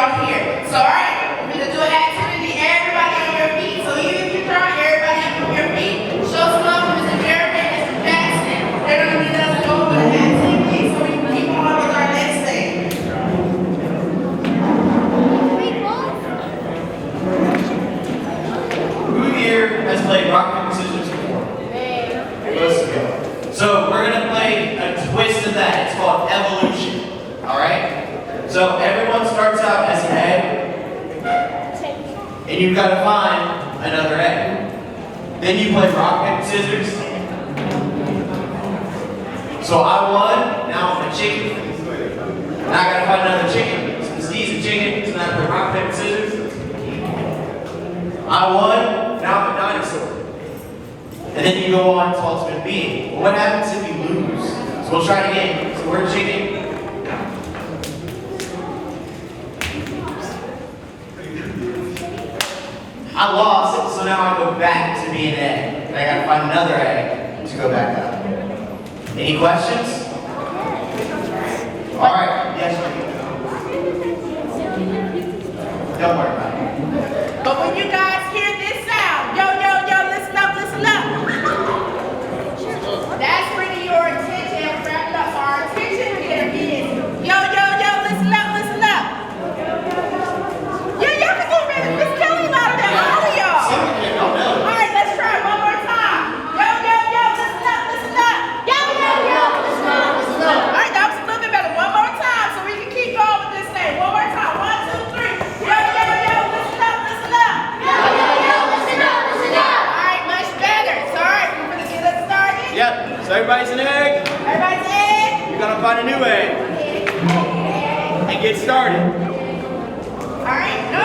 y'all here. So, all right, we're gonna do an activity. Everybody on your feet. So even if you're drunk, everybody up on your feet. Show some love for Mr. Jeremy and Mr. Jackson. They're gonna need us to go over the activity so we can keep on with our next thing. Who here has played rock, paper, scissors before? Let's go. So we're gonna play a twist of that. It's called evolution. All right. So everyone starts out as an egg, and you've got to find another egg. Then you play rock, paper, scissors. So I won. Now I'm a chicken. Now I gotta find another chicken. Since he's a chicken, so now I play rock, paper, scissors. I won. Now I'm a dinosaur. And then you go on to ultimate being. Well, what happens if you lose? So we'll try it again. So we're a chicken. I lost, so now I go back to being an egg. And I gotta find another egg to go back up. Any questions? Alright, yes, don't worry about it. But when you guys hear this sound, yo, yo, yo, listen up, listen up. That's bringing your attention and wrapping up our attention here is, yo, yo, yo, listen up, listen up. Yeah, y'all can get rid of Miss Kelly louder than all of y'all. All right, let's try it one more time. Yo, yo, yo, listen up, listen up. Yo, yo, yo, listen up, listen up. All right, that was a little bit better. One more time so we can keep going with this thing. One more time. 1, 2, 3. Yo, yo, yo, listen up, listen up. Yo, yo, yo, listen up, listen up. All right, much better. So, all right, we're going to get us started. Yep, so everybody's an egg. Everybody's in. You're gonna find a new egg and get started. All right, go.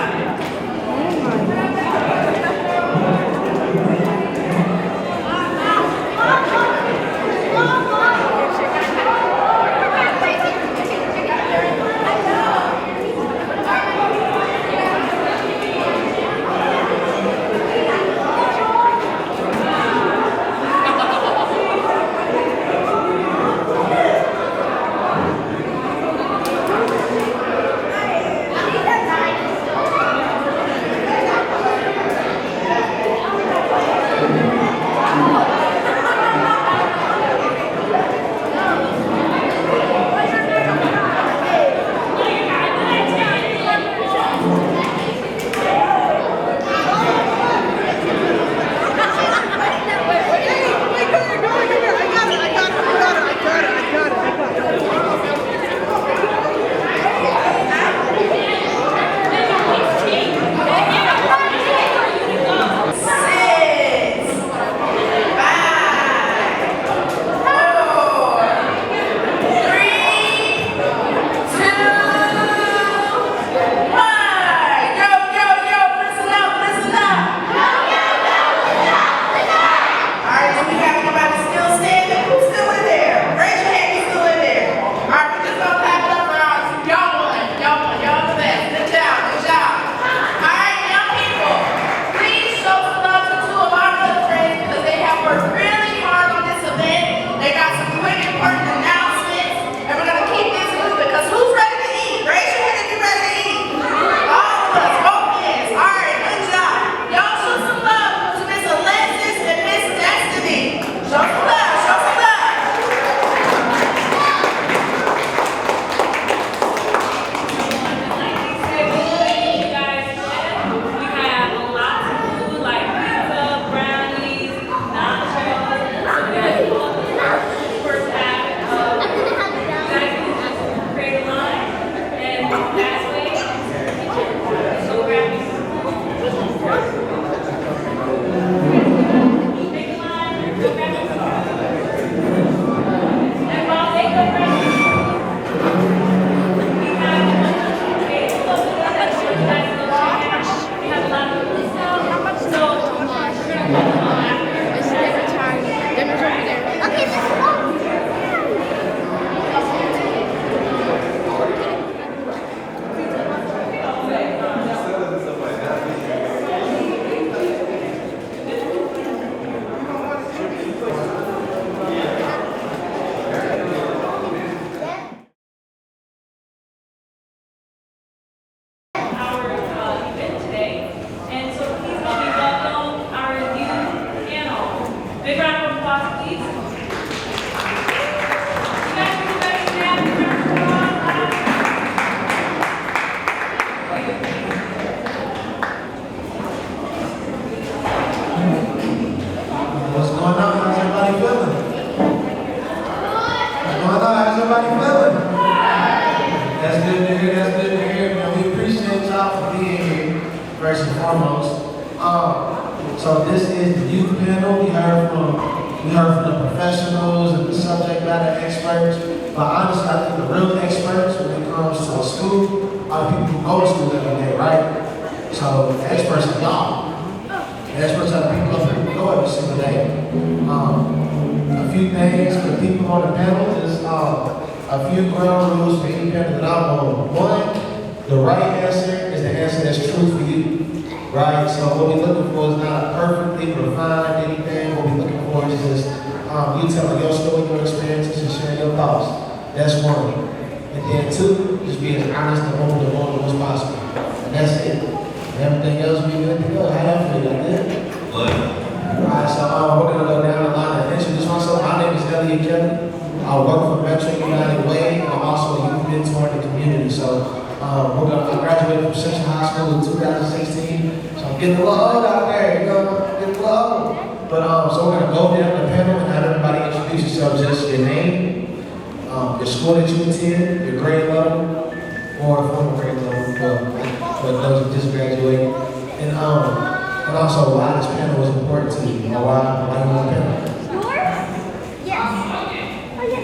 first and foremost. So this is the youth panel. We heard from the professionals and the subject matter experts. But honestly, I think the real experts when it comes to school are the people who go to school every day, right? So the experts are y'all. The experts are the people up here who go every single day. A few things for the people on the panel is a few ground rules for any panel that I'm on. One, the right answer is the answer that's true for you. Right, so what we're looking for is not perfectly refined anything. What we're looking for is just you telling your story, your experiences, and sharing your thoughts. That's one. And then two, just be as honest and open and vulnerable as possible. And that's it. And everything else we good to go. How y'all feel? Y'all good? Alright, so we're gonna go down the line and introduce myself. My name is Elliott. I work for Metro United Way, and I'm also a youth mentor in the community. So I graduated from Central High School in 2016. So I'm getting a little old out there, you know, getting a little old. But so we're gonna go down the panel and have everybody introduce yourself, just your name, your school that you attend, your grade level, or former grade level, for those who just graduated. And also why this panel was important to you, or why you on the panel.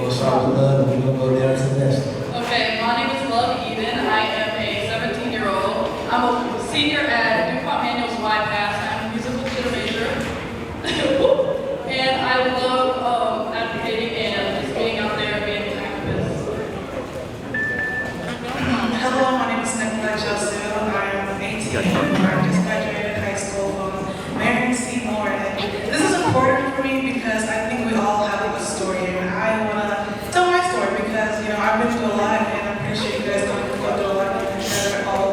We'll start with Love, and we're gonna go down to the next one. Okay, my name is Love Eden. I am a 17-year-old. I'm a senior at Dupont Manual's Y-Pass. I'm a musical theater major. And I love advocating and just being out there and being an activist. Hello, my name is Nicolette, Josue. I am 18. I just graduated high school from Marion C. Moore. And this is important for me because I think we all have a story, and I want to tell my story because, you know, I've been through a lot, and I'm pretty sure you guys don't go through a lot because they're all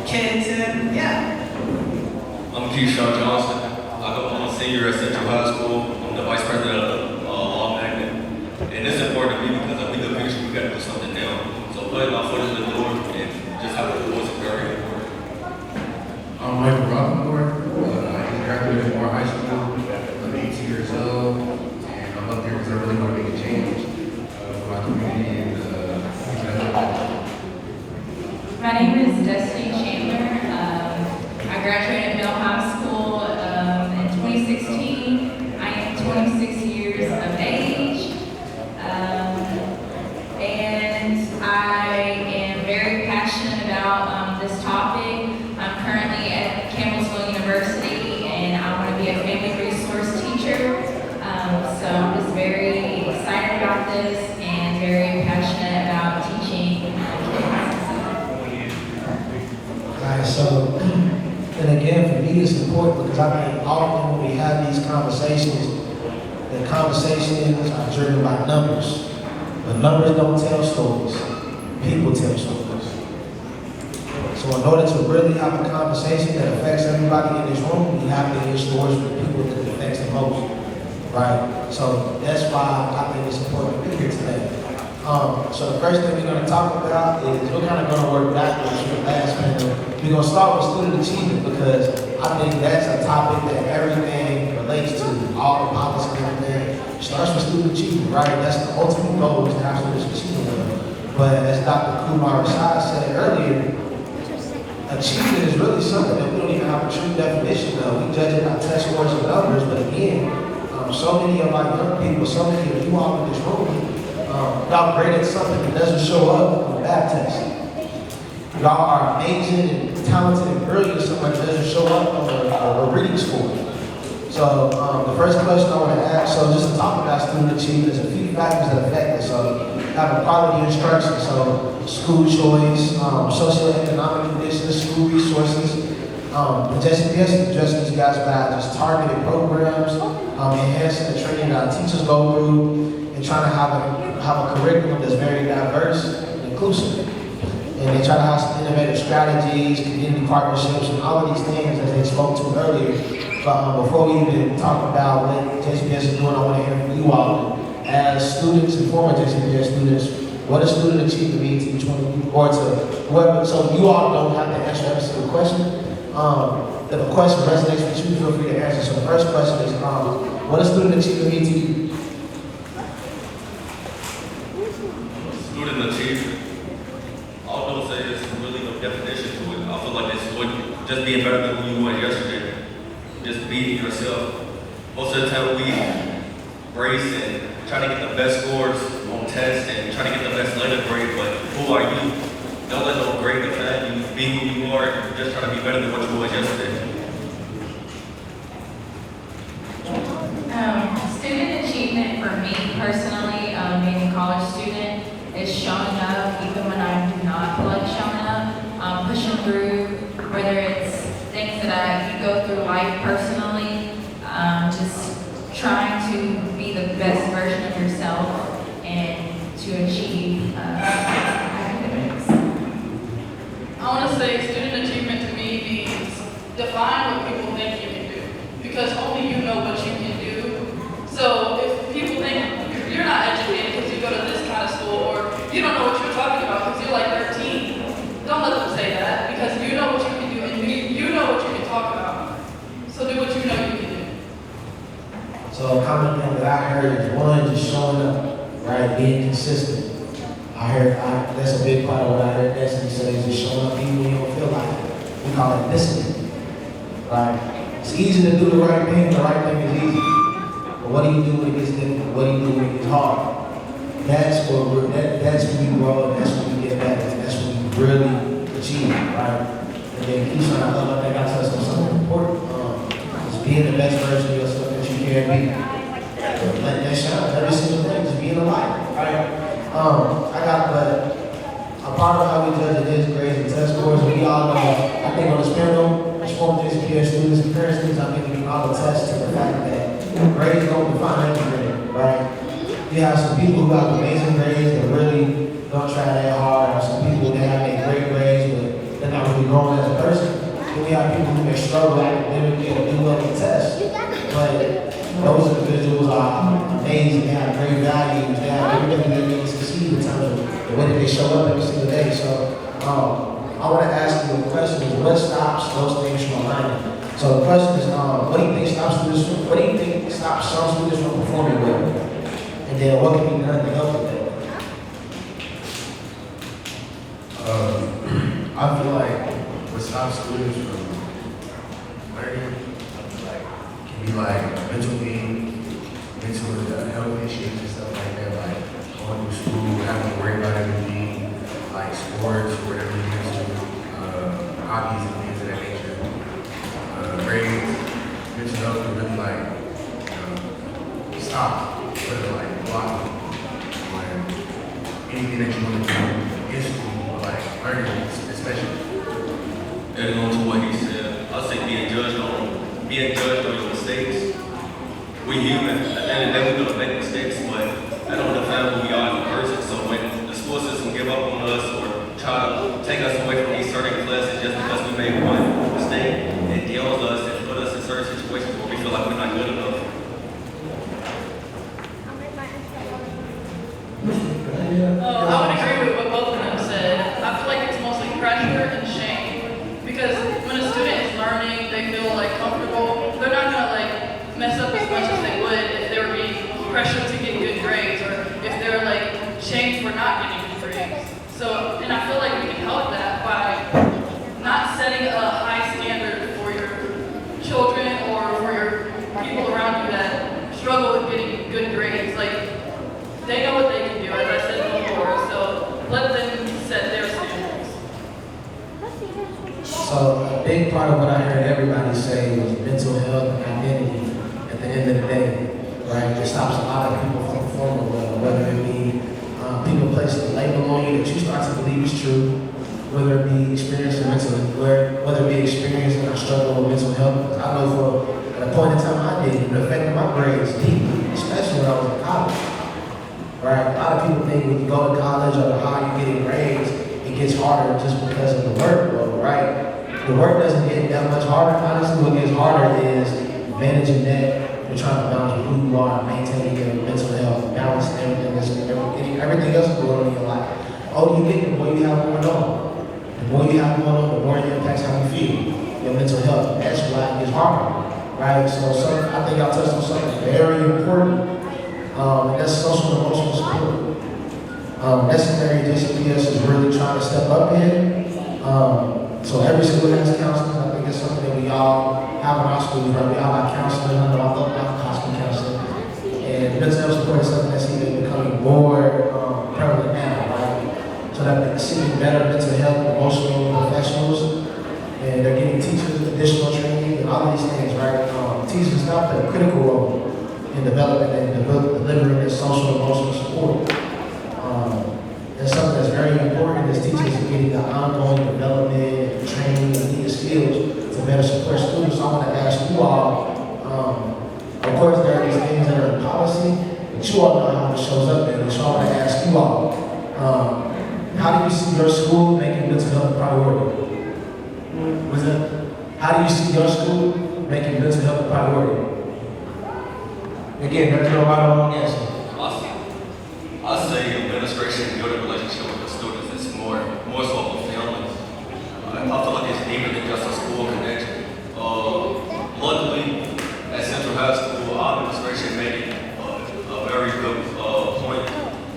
kids, and yeah. I'm Keshawn. I'm a senior at Central High School. I'm the vice president of Law Magnet. And it's important to me because I think the picture we got to put something down. So putting my foot in the door and just having a voice is very important. I'm Rocquemorde. I just graduated from Moore High School. I'm 18 years old, and I'm up here because I really want to make a change for my community and My name is Destine, Chandler. I graduated Middle High School in 2016. I am 26 years of age, and I am very passionate about this topic. I'm currently at Campbellsviile University, and I want to be a family resource teacher. So I'm just very excited about this and very passionate about teaching kids. Alright, so, and again, for me, it's important because I think often when we have these conversations, the conversations are driven by numbers. But numbers don't tell stories. People tell stories. So in order to really have a conversation that affects everybody in this room, we have to hear stories from the people that it affects the most. Right? So that's why I think it's important to be here today. So the first thing we're going to talk about is we're kind of going to work backwards from the last panel. We're going to start with student achievement because I think that's a topic that everything relates to, all the policy and everything. Starts with student achievement, right? That's the ultimate goal is to have students achieving well. But as Dr. Kumar Rashad said earlier, achievement is really something that we don't even have a true definition of. We judge it by test scores and numbers, but again, so many of our young people, so many of you all in this room, y'all graded something that doesn't show up on the lab test. Y'all are amazing and talented and brilliant, something that doesn't show up on a reading score. So the first question I want to ask, so just to talk about student achievement, there's a few factors that affect it. So having quality instruction, so school choice, socioeconomic conditions, school resources. The JCPS addresses these guys by just targeted programs, enhancing the training that our teachers go through, and trying to have a curriculum that's very diverse and inclusive. And they try to have some innovative strategies, community partnerships, and all of these things that they spoke to earlier. But before we even talk about what JCPS is doing, I want to hear from you all. As students and former JCPS students, what does student achievement mean to each one of you? Or to whoever, so you all don't have to answer every single question. If a question resonates with you, feel free to answer. So the first question is, what does student achievement mean to you? Student achievement, all those say there's really no definition to it. I feel like it's what just being better than who you were yesterday. Just be yourself. Most of the time we race and try to get the best scores on tests and try to get the best letter grade, but who are you? Don't let no grade define you. Be who you are and just try to be better than what you were yesterday. Student achievement for me personally, being a college student, is showing up even when I do not feel like showing up, pushing through, whether it's things that you go through life personally, just trying to be the best version of yourself and to achieve academics. I want to say student achievement to me means define what people think you can do, because only you know what you can do. So if people think you're not educated because you go to this kind of school, or you don't know what you're talking about because you're like 13, don't let them say that, because you know what you can do and you know what you can talk about. So do what you know you can do. So a common thing that I heard is one, just showing up, right, being consistent. That's a big part of what I heard Destiny say, is just showing up even when you don't feel like it. We call it discipline, right? It's easy to do the right thing is easy. But what do you do when it gets difficult? What do you do when it gets hard? That's when we grow, and that's when we get better, and that's when we really achieve, right? And then Keshawn, I think I touched on something important. It's being the best version of yourself that you can be. Let that shine every single day, just being a light, right? A part of how we judge it is grades and test scores. We all know, I think on the spectrum, performance peer students and parent students, I think we can all attest to the fact that grades don't define everything, right? You have some people who have amazing grades that really don't try that hard. Have some people that have great grades, but they're not really growing as a person. Then we have people who may struggle academically and do well on tests. But those individuals are amazing. They have great values. They have everything that they need to succeed in terms of the way that they show up every single day. So I want to ask you a question: is what stops those things from aligning? So the question is, what do you think stops some students from performing well? And then what can be done to help with that? I feel like what stops students from learning, can be like mental health issues and stuff like that, like going through school, having to worry about everything, like sports, whatever it is, hobbies and things of that nature. Grades, mental health can really like stop, whether like block, or anything that you want to do in school, like learning, especially. Adding on to what he said, I'll say being judged on your mistakes. We're human. At the end of the day, we're going to make mistakes, but that don't define who we are as a person. So when the school system give up on us or try to take us away from these certain classes just because we made one mistake, it deals us and put us in certain situations where we feel like we're not good enough. I would agree with what both of them said. I feel like it's mostly pressure and shame. Because when a student is learning, they feel like comfortable. They're not gonna like mess up as much as they would if they were being pressured to get good grades, or if they're like shamed for not getting good grades. So, and I feel like we can help that by not setting a high standard for your children or for your people around you that struggle with getting good grades. Like, they know what they can do, as I said before, so let them set their standards. So a big part of what I heard everybody say was mental health and identity at the end of the day, right? It stops a lot of people from performing well, whether it be people placing a label on you that you start to believe is true, whether it be experiencing a struggle with mental health. I know at a point in time I did, it affected my grades deeply, especially when I was in college. Right? A lot of people think when you go to college or the higher you get in grades, it gets harder just because of the workload, right? The work doesn't get that much harder. Honestly, what gets harder is managing that. You're trying to balance who you are, maintaining your mental health, balancing everything else going on in your life. Oh, you get the more you have going on. The more you have going on, the more it impacts how you feel, your mental health. That's why it gets harder, right? So I think I'll touch on something very important. And that's social and emotional support. That's an area DCPS is really trying to step up in. So every school has counselors. I think That's something that we all have in our schools, right? We all have counseling. I know I love high school counseling. And mental health support is something that's even becoming more prevalent now, right? So that they're seeking better mental health, emotional professionals, and they're getting teachers additional training and all of these things, right? Teachers now play a critical role in developing and delivering this social emotional support. And something that's very important is teachers are getting the ongoing development and training and needed skills to better support students. So I want to ask you all, of course there are these things that are in policy, but you all know how it shows up there. So I want to ask you all, how do you see your school making mental health a priority? What's that? How do you see your school making mental health a priority? Again, that's your right on answer. I say administration building relationship with the students is more so of a family. I feel like it's deeper than just a school connection. Luckily, at Central High School, our administration made it a very good point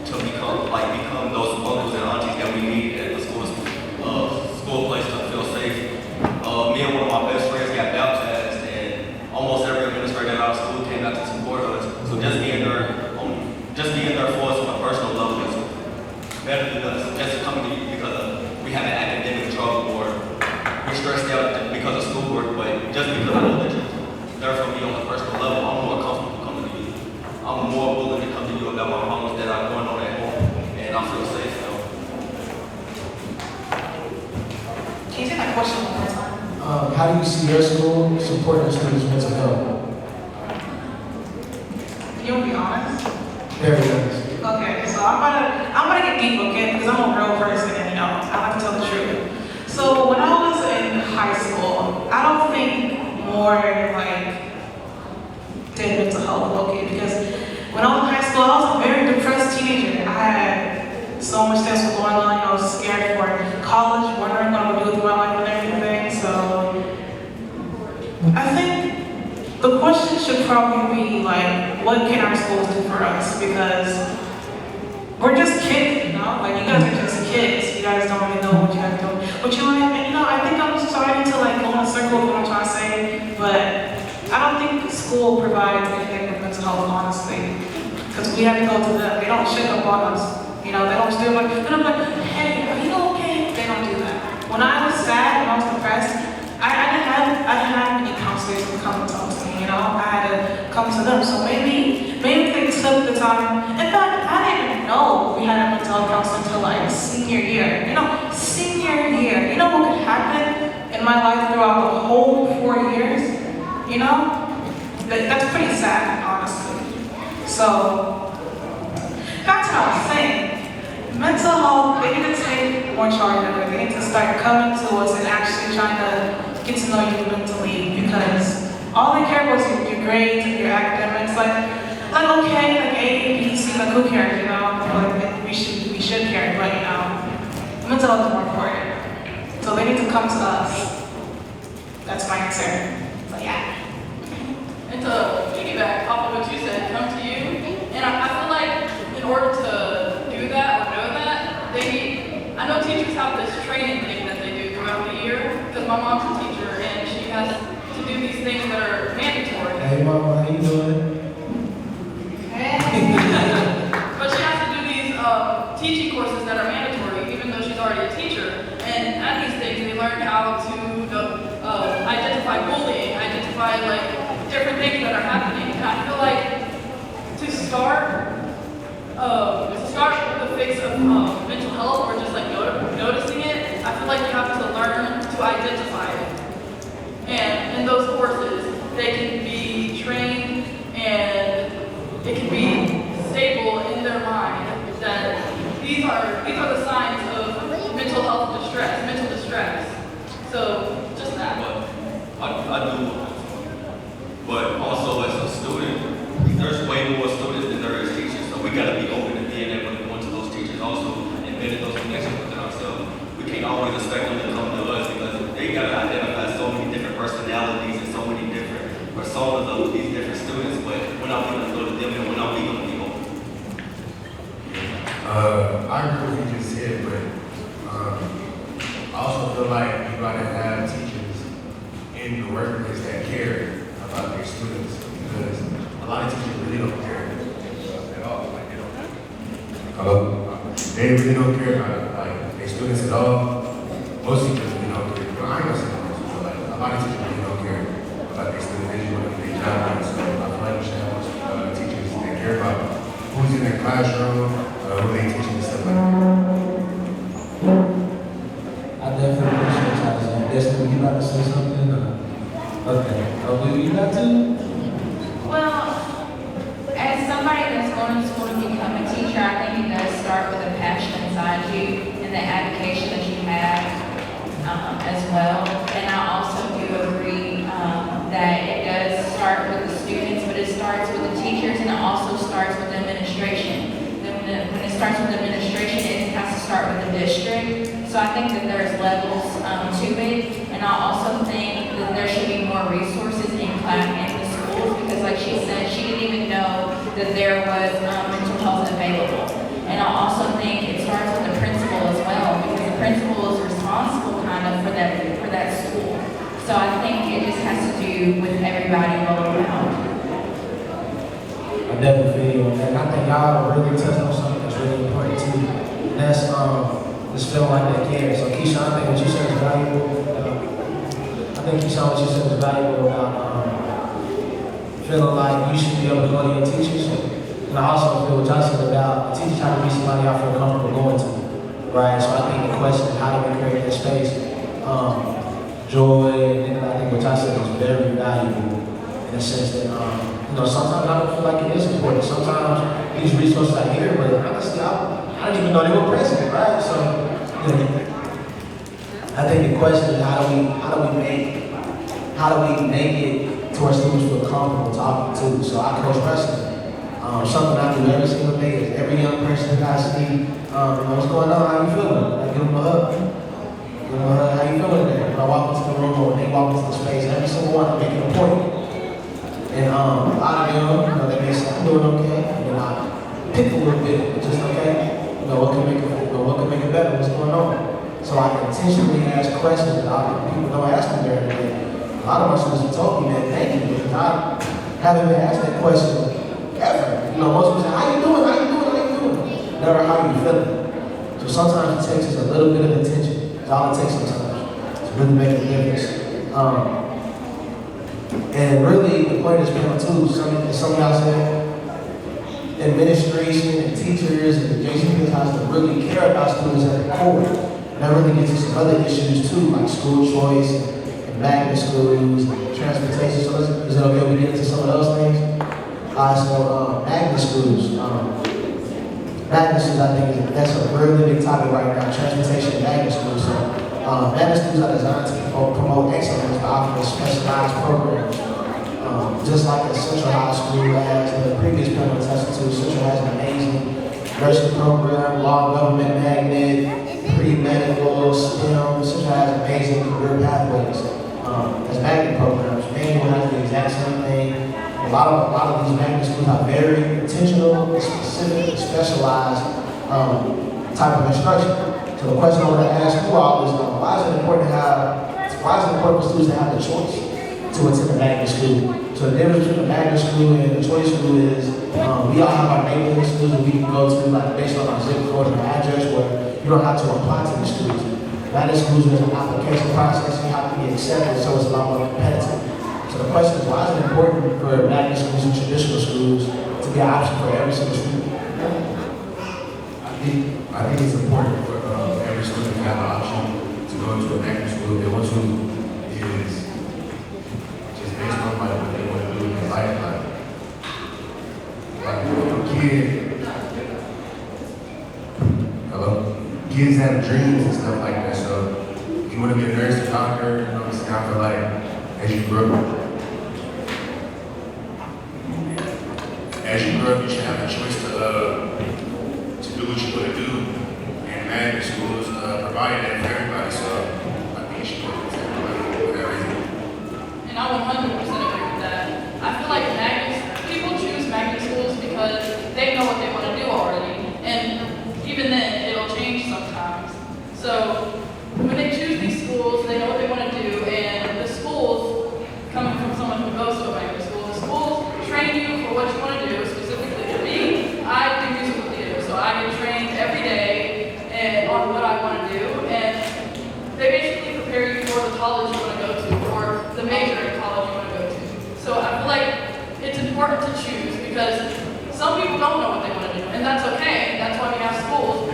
to become those uncles and aunties that we need at the school place to feel safe. Me and one of my best friends got baptized, and almost every administrator at our school came out to support us. So just being there for us on a personal level is better than us just coming to you because we have an academic trouble or we're stressed out because of schoolwork, but just because I know that you're there for me on a personal level, I'm more comfortable coming to you. I'm more willing to come to you about my problems that are going on at home, and I feel safe now. Can you say that question one more time? How do you see your school supporting students' mental health? Can you be honest? Very honest. Okay, so I'm gonna get deep, okay? Because I'm a real person and I like to tell the truth. So when I was in high school, I don't think more did mental health, okay? Because when I was in high school, I was a very depressed teenager. I had so much things going on, I was scared for college, wondering what I would do with my life and everything. So I think the question should probably be what can our schools do for us? Because we're just kids, you know? You guys are just kids. You guys don't really know what you guys are doing. But I think I'm starting to go in a circle of what I'm trying to say, but I don't think school provides anything with mental health, honestly. Because we have to go to them. They don't shit up on us. They don't just do it. They're like, hey, are you okay? They don't do that. When I was sad, when I was depressed, I didn't have any counselors to come and talk to me, I had to come to them. So maybe they took the time. In fact, I didn't even know we had a mental health counselor until senior year. Senior year. You know what could happen in my life throughout the whole 4 years? That's pretty sad, honestly. So, back to what I was saying. Mental health, they need to take more charge of it. They need to start coming to us and actually trying to get to know you mentally, because all they care about is your grades and your academics. Okay, A, B, C, who cares, we should care, but mental health is more important. So they need to come to us. That's my answer. So yeah. And to piggyback off of what you said, come to you. And I feel like in order to do that or know that, I know teachers have this training thing that they do throughout the year, because my mom's a teacher and she has to do these things that are mandatory. Hey mama, how you doing? But she has to do these teaching courses that are mandatory, even though she's already a teacher. And at these things, they learn how to identify bullying, identify different things that are happening. And I feel like to start with the fix of mental health or just noticing it, I feel like you have to learn to identify it. And in those courses, they can be trained and it can be stable in their mind that these are the signs of mental health distress, mental distress. So just that. I do. But also as a student, there's way more students than there is teachers. So we gotta be open to being able to go into those teachers also and build those connections within ourselves. We can't always expect them to come to us because they gotta identify so many different personalities and so many different personas of these different students, but when are we gonna go to them and when are we gonna be open? I agree with what you just said, but I also feel like you gotta have teachers maybe the word is that care about their students, because a lot of teachers really don't care at all. Like they don't. Hello? They really don't care about like their students at all. Most teachers really don't care. Well, I ain't gonna say most, but like a lot of teachers really don't care about their students. They just want to do their job. So I feel like we should have teachers that care about who's in their classroom, who they teaching and stuff like that. I definitely appreciate y'all saying. Destine, you about to say something? Okay. Oh, you got to? Well, as somebody that's going to school to become a teacher, I think it does start with a passion inside you and the application that you have as well. And I also do agree that it does start with the students, but it starts with the teachers and it also starts with the administration. Then when it starts with administration, it has to start with the district. So I think that there's levels to it. And I also think that there should be more resources in the schools because like she said, she didn't even know that there was mental health available. And I also think it starts with the principal as well because the principal is responsible kind of for that school. So I think it just has to do with everybody all around. I definitely feel you on that. And I think y'all really touched on something that's really important too. And that's just feeling like they care. So Keshawn, I think what you said is valuable. I think Keshawn, what you said is valuable about feeling like you should be able to go to your teachers. And I also feel what y'all said about the teachers trying to be somebody I feel comfortable going to. Right? So I think the question is how do we create that space? Joy, and I think what y'all said is very valuable in the sense that, sometimes I don't feel like it is important. Sometimes these resources are here, but honestly, I didn't even know they were present, right? So, I think the question is how do we make it to our students feel comfortable talking to? So I coach wrestling. Something I do every single day is every young person that I see, what's going on, how you feeling? I give them a hug. How you feeling today? When I walk into the room or when they walk into the space, every single one, I'm making a point. And a lot of them, they may say, I'm doing okay. And then I pick a little bit, just okay. What can make it better? What's going on? So I intentionally ask questions that people don't ask me very today. A lot of my students have told me that, thank you, because I haven't been asked that question ever. Most people say, how you doing? Never how you feeling. So sometimes it takes us a little bit of attention. That's all it takes sometimes to really make a difference. And really, the point of this panel too, some of y'all said, administration and teachers and the JCP has to really care about students at the core. And that really gets into some other issues too, like school choice and magnet schools, and transportation. So is it okay if we get into some of those things? So magnet schools. Magnet schools, I think, that's a really big topic right now, transportation and magnet schools. So magnet schools are designed to promote excellence by offering specialized programs. Just like a Central High School has, the previous panel attested to, Central has an amazing nursing program, law, government magnet, pre-medical, STEM. Central has amazing career pathways as magnet programs. Manual has the exact same thing. A lot of these magnet schools are very intentional, specific, specialized type of instruction. So the question I want to ask you all is, why is it important for students to have the choice to attend a magnet school? So the difference between a magnet school and a choice school is we all have our neighborhood schools that we can go to like based on our zip code and our address where you don't have to apply to the schools. Magnet schools is an application process, you have to be accepted, so it's a lot more competitive. So the question is, why is it important for magnet schools and traditional schools to be an option for every single student? I think it's important for every student to have an option to go to a magnet school if they want to. Is just based on like what they want to do in their life. Like kids have dreams and stuff like that. So if you want to be a nurse, a doctor, it's kind of like as you grow up. You should have a choice to do what you want to do, and magnet schools provide that for everybody. So I think you should go to everybody for that reason. And I 100% agree with that. I feel like people choose magnet schools because they know what they want to do already, and even then it'll change sometimes. So when they choose these schools, they know what they want to do, and the schools because some people don't know what they want to do, and that's okay. That's why we have schools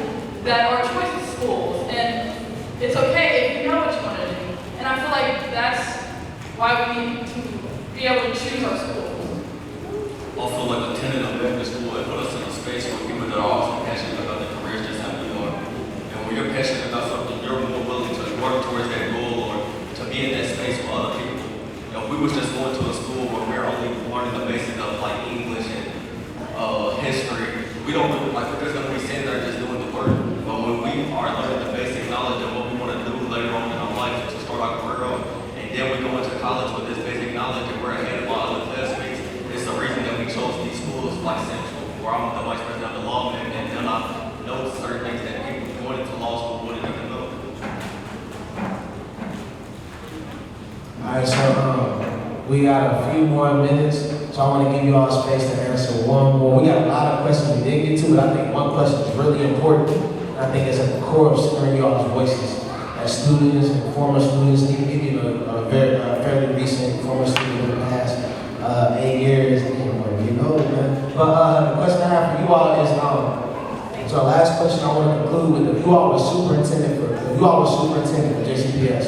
that are choice schools, and it's okay if you know what you want to do. And I feel like that's why we need to be able to choose our schools. Also, like a tenant of magnet school, it put us in a space where people that are also passionate about their careers just how we are. And when you're passionate about something, you're more willing to work towards that goal or to be in that space with other people. You know, if we was just going to a school where we're only learning the basics of like English and history, we don't really, like, we're just going to be sitting there just doing the work. But when we are learning the basic knowledge of what we want to do later on in our life to start our career off, and then we go into college with this basic knowledge and we're ahead of our other classmates, it's the reason that we chose these schools like Central, where I'm the vice president of the law and then I know certain things that people going into law school wouldn't even know. Alright, so we got a few more minutes, so I want to give you all space to answer one more. We got a lot of questions we didn't get to, but I think one question is really important. I think it's at the core of centering y'all's voices as students and former students. Even give you a fairly recent former student in the past 8 years, you know, man. But the question I have for you all is, so our last question I want to conclude with: if you all were superintendent for JCPS,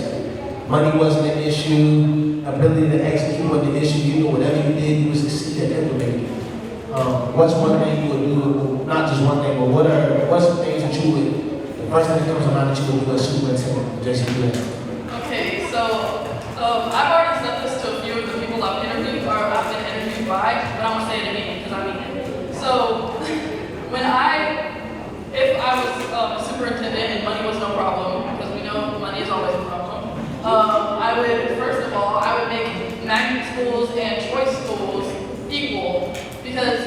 money wasn't an issue, ability to execute on the issue, you know, whatever you did, you would succeed at implementing. What's one thing you would do? Not just one thing, but what's the things that you would? The first thing that comes to mind that you would do as superintendent for JCPS? Okay, so I've already said this to a few of the people I've interviewed, or I've been interviewed by, but I'm gonna say it again because I mean it. So if I was a superintendent and money was no problem, because we know money is always a problem, I would, first of all, I would make magnet schools and choice schools equal, because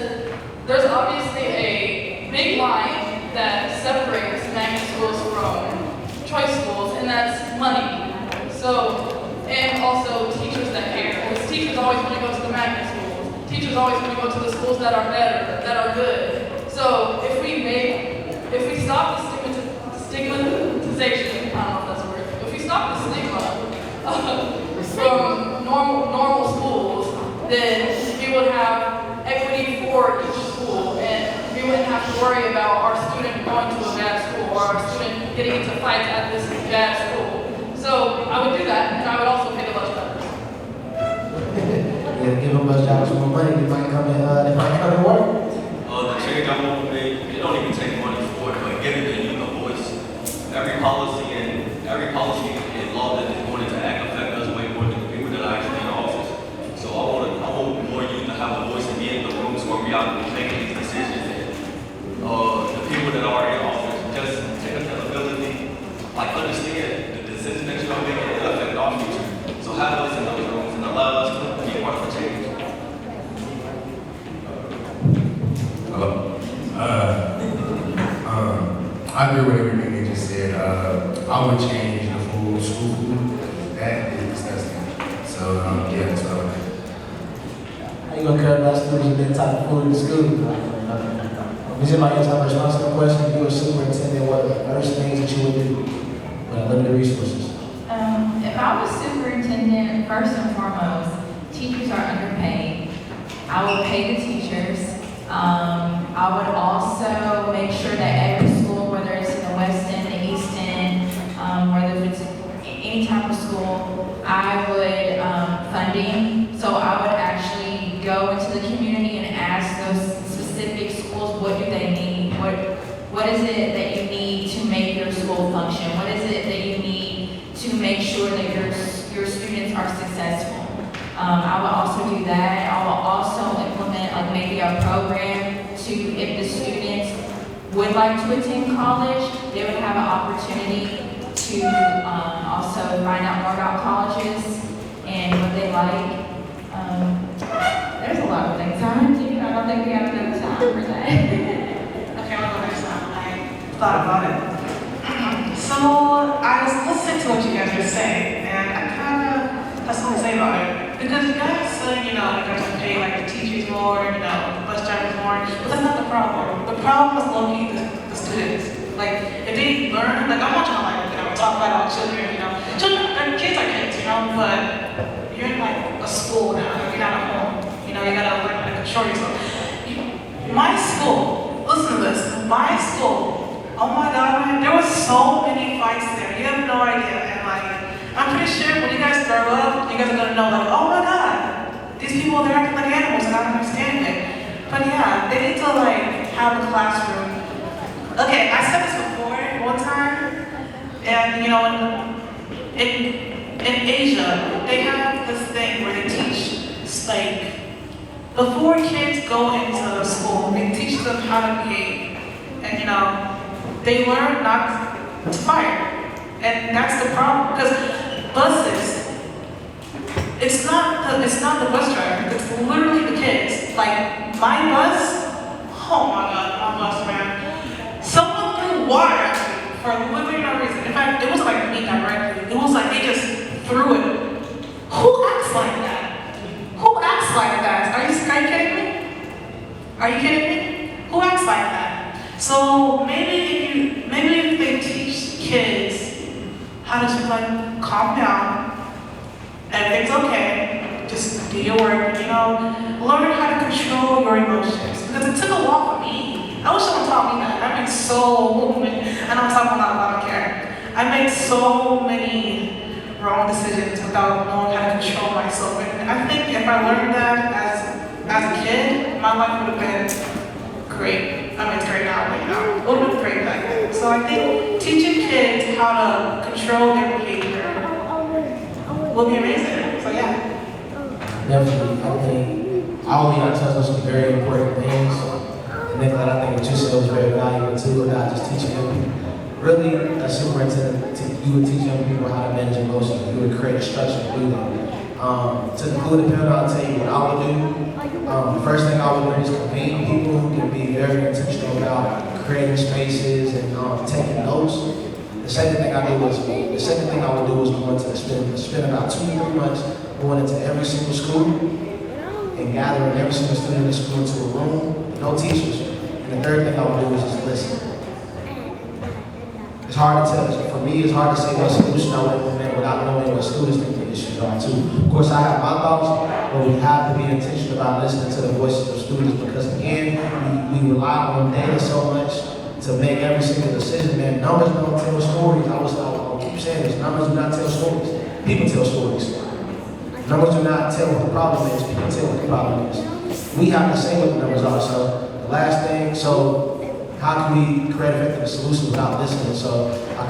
there's obviously a big line that separates magnet schools from choice schools, and that's money. So, and also teachers that care, because teachers always want to go to the magnet schools. Teachers always want to go to the schools that are better, that are good. So if we stop the stigmatization, I don't know if that's a word, if we stop the stigma from normal schools, then we would have equity for each school, and we wouldn't have to worry about our student going to a bad school or our student getting into fights at this bad school. So I would do that, and I would also pay the bus drivers. Yeah, give them bus drivers more money, they might come and work. The change I want to make, it don't even take money for it, but giving the youth a voice. Every policy and law that is going into act affect us way more than the people that are actually in office. So I want more youth to have a voice and be in the rooms where we are making these decisions. And the people that are in office just take accountability, like understand the decisions that you're making will affect our future. So have us in those rooms and allow us to be part of the change. Hello. I agree with everything they just said. I would change the school food. That is disgusting. So yeah, that's what I would do. How you gonna care about students with that type of food in school? Does anybody else have a response to the question? If you were superintendent, what are the first things that you would do with limited resources? If I was superintendent, first and foremost, teachers are underpaid. I would pay the teachers. I would also make sure that every school, whether it's in the West End, the East End, whether it's any type of school, I would funding. So I would actually go into the community and ask those specific schools, what do they need? What is it that you need to make your school function? What is it that you need to make sure that your students are successful? I would also do that. I will also implement like maybe a program to, if the students would like to attend college, they would have an opportunity to also find out more about colleges and what they like. There's a lot of things I want to do. I don't think we have enough time for that. Okay, I'll go next time. I thought about it. So I was listening to what you guys were saying, and I kind of have something to say about it. Because you guys said, you know, you guys would pay like the teachers more, you know, the bus drivers more, but that's not the problem. The problem is low-key the students. Like, if they learn, like I'm not trying to like, you know, talk about our children, you know. Children, kids are kids, you know, but you're in like a school now, you're not at home. You know, you gotta learn how to control yourself. My school, listen to this, my school, oh my God, man, there was so many fights there. You have no idea. And like, I'm pretty sure when you guys grow up, you guys are gonna know like, oh my God, these people, they're acting like animals and I don't understand it. But yeah, they need to like have a classroom. Okay, I said this before one time, and you know, in Asia, they have this thing where they teach, like, before kids go into school, they teach them how to behave. And you know, they learn not to fight. And that's the problem, because buses, it's not the bus driver, it's literally the kids. Like, my bus, oh my God, my bus, man. Someone threw water at me for literally no reason. In fact, it wasn't like me directly. It was like they just threw it. Who acts like that? Who acts like that? Are you kidding me? Are you kidding me? Who acts like that? So maybe if they teach kids how to just like calm down, everything's okay, just do your work, you know, learn how to control your emotions. Because it took a lot for me. I wish someone taught me that. I made so many, and I'm talking about, I don't care. I made so many wrong decisions without knowing how to control myself. And I think if I learned that as a kid, my life would have been great. I mean, it's great now, but you know, it would have been great back then. So I think teaching kids how to control their behavior will be amazing. So yeah. Definitely, I think all of y'all touched on some very important things. Nicolette, I think what you said was very valuable too, about just teaching them. Really, as superintendent, you would teach young people how to manage emotions. You would create a structure to do that. To conclude the panel, I'll tell you what I would do. The first thing I would do is convene people who can be very intentional about creating spaces and taking notes. The second thing I would do is go into spend about 2 to 3 months going into every single school and gathering every single student in the school into a room, no teachers. And the third thing I would do is just listen. It's hard to tell. For me, it's hard to say what solution I would implement without knowing what students think the issues are too. Of course, I have my thoughts, but we have to be intentional about listening to the voices of students because again, we rely on data so much to make every single decision. Man, numbers don't tell stories. I'll keep saying this. Numbers do not tell stories. People tell stories. Numbers do not tell what the problem is. People tell what the problem is. We have to say what the numbers are. So the last thing, how can we create effective solutions without listening? So I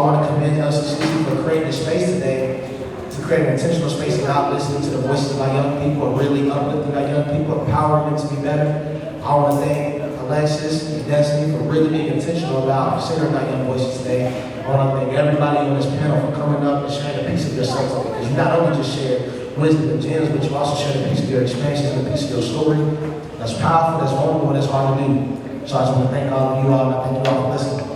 want to commend LCCC for creating a space today to create an intentional space about listening to the voices of our young people and really uplifting our young people, empowering them to be better. I want to thank Alexis and Destine for really being intentional about considering our young voices today. I want to thank everybody on this panel for coming up and sharing a piece of yourself because you not only just shared wisdom and gems, but you also shared a piece of your experiences and a piece of your story. That's powerful, that's vulnerable, and that's hard to do. So I just want to thank all of you all, and I thank you all for listening.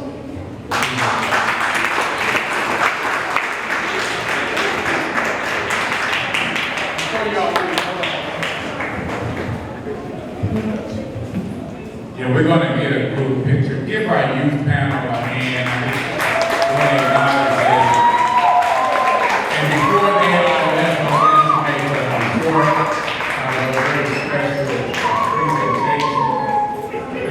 Yeah, we're going to get a group picture. Give our youth panel a hand. And before they all left on this, make a report, a very special presentation.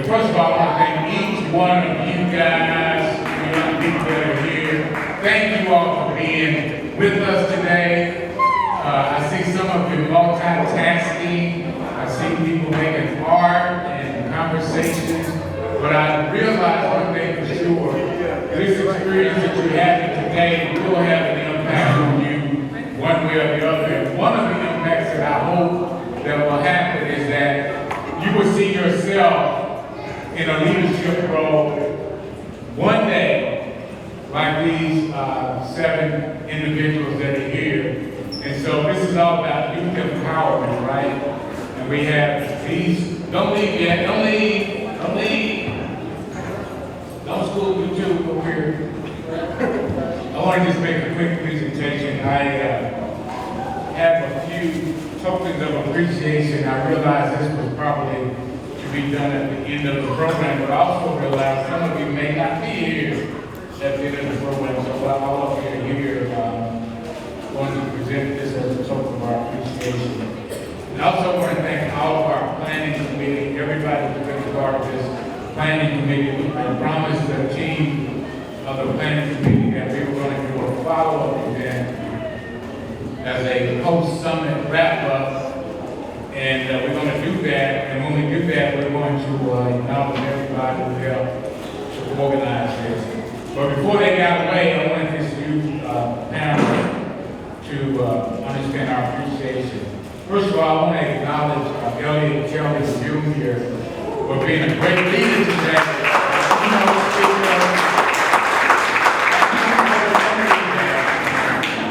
First of all, I want to thank each one of you guys, the young people that are here. Thank you all for being with us today. I see some of you multitasking. I see people making art and conversations. But I realize one thing for sure. This experience that you're having today will have an impact on you one way or the other. And one of the impacts that I hope that will happen is that you will see yourself in a leadership role one day, like these 7 individuals that are here. And so this is all about youth empowerment, right? And we have these, don't leave yet, don't leave. Don't school you too over here. I want to just make a quick presentation. I have a few tokens of appreciation. I realize this was probably to be done at the end of the program, but I also realize some of you may not be here at the end of the program, so all of you are here going to present this as a token of our appreciation. And I also want to thank all of our planning committee, everybody part of this planning committee. I promised the team of the planning committee that we were going to do a follow-up event as a post-summit wrap-up. And we're going to do that. And when we do that, we're going to acknowledge everybody who helped to organize this. But before they got away, I want this youth panel to understand our appreciation. First of all, I want to acknowledge Elliott Jr. for being a great leader today.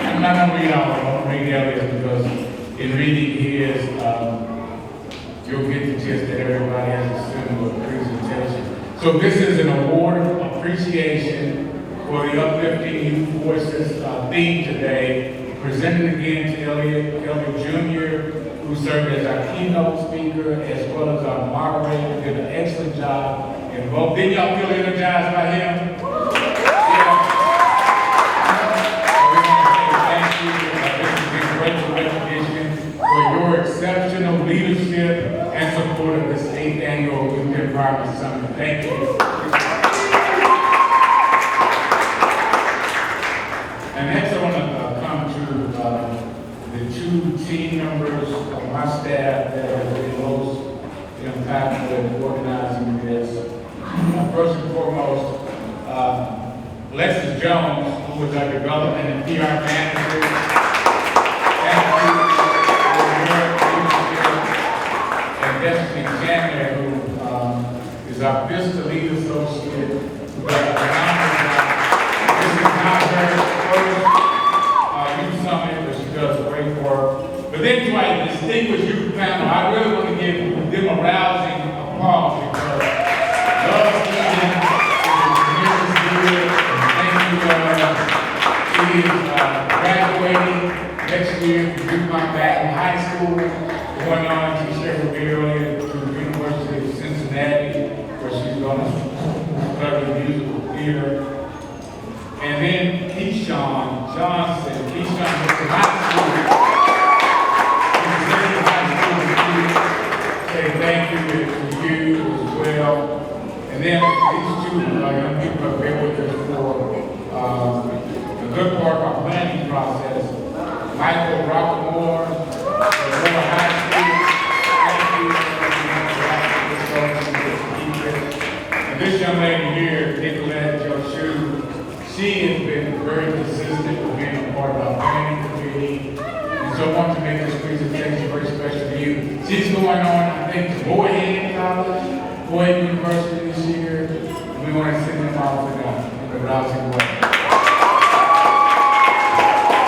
I'm not going to read all of them. I'm going to read Elliott because in reading his, you'll get the gist that everybody has a similar presentation. So this is an award of appreciation for the uplifting youth voices theme today, presented again to Elliott Jr., who served as our keynote speaker as well as our moderator, did an excellent job in both. Didn't y'all feel energized by him? Yeah. So we want to say thank you. This has been great recognition for your exceptional leadership and support of this 8th annual Youth Empowerment Summit. Thank you. And next I want to come to the two team members of my staff that have been most impactful in organizing this. First and foremost, Alexis Jones, who was our development and PR manager. Thank you for your leadership. And Destine Chandler, who is our fiscal lead associate, who got a phenomenal job. This is not her first youth summit, but she does great work. But then to our distinguished youth panel, I really want to give them a rousing applause because love Stephen is a tremendous leader. Thank you. She is graduating next year from Dupont back in high school, going on to share with me earlier to the University of Cincinnati, where she's going to study musical theater. And then Keshawn Johnson. Keshawn went to high school. Say thank you to you as well. And then these two young people have been with us for the good part of our planning process. Michael Rocquemorde, from high school. And this young lady here, Nicolette, Josue, she has been very consistent with being a part of our planning committee. And so I want to make this presentation very special to you. She's going on, I think, to Boyd University this year. We want to send them off in a rousing way.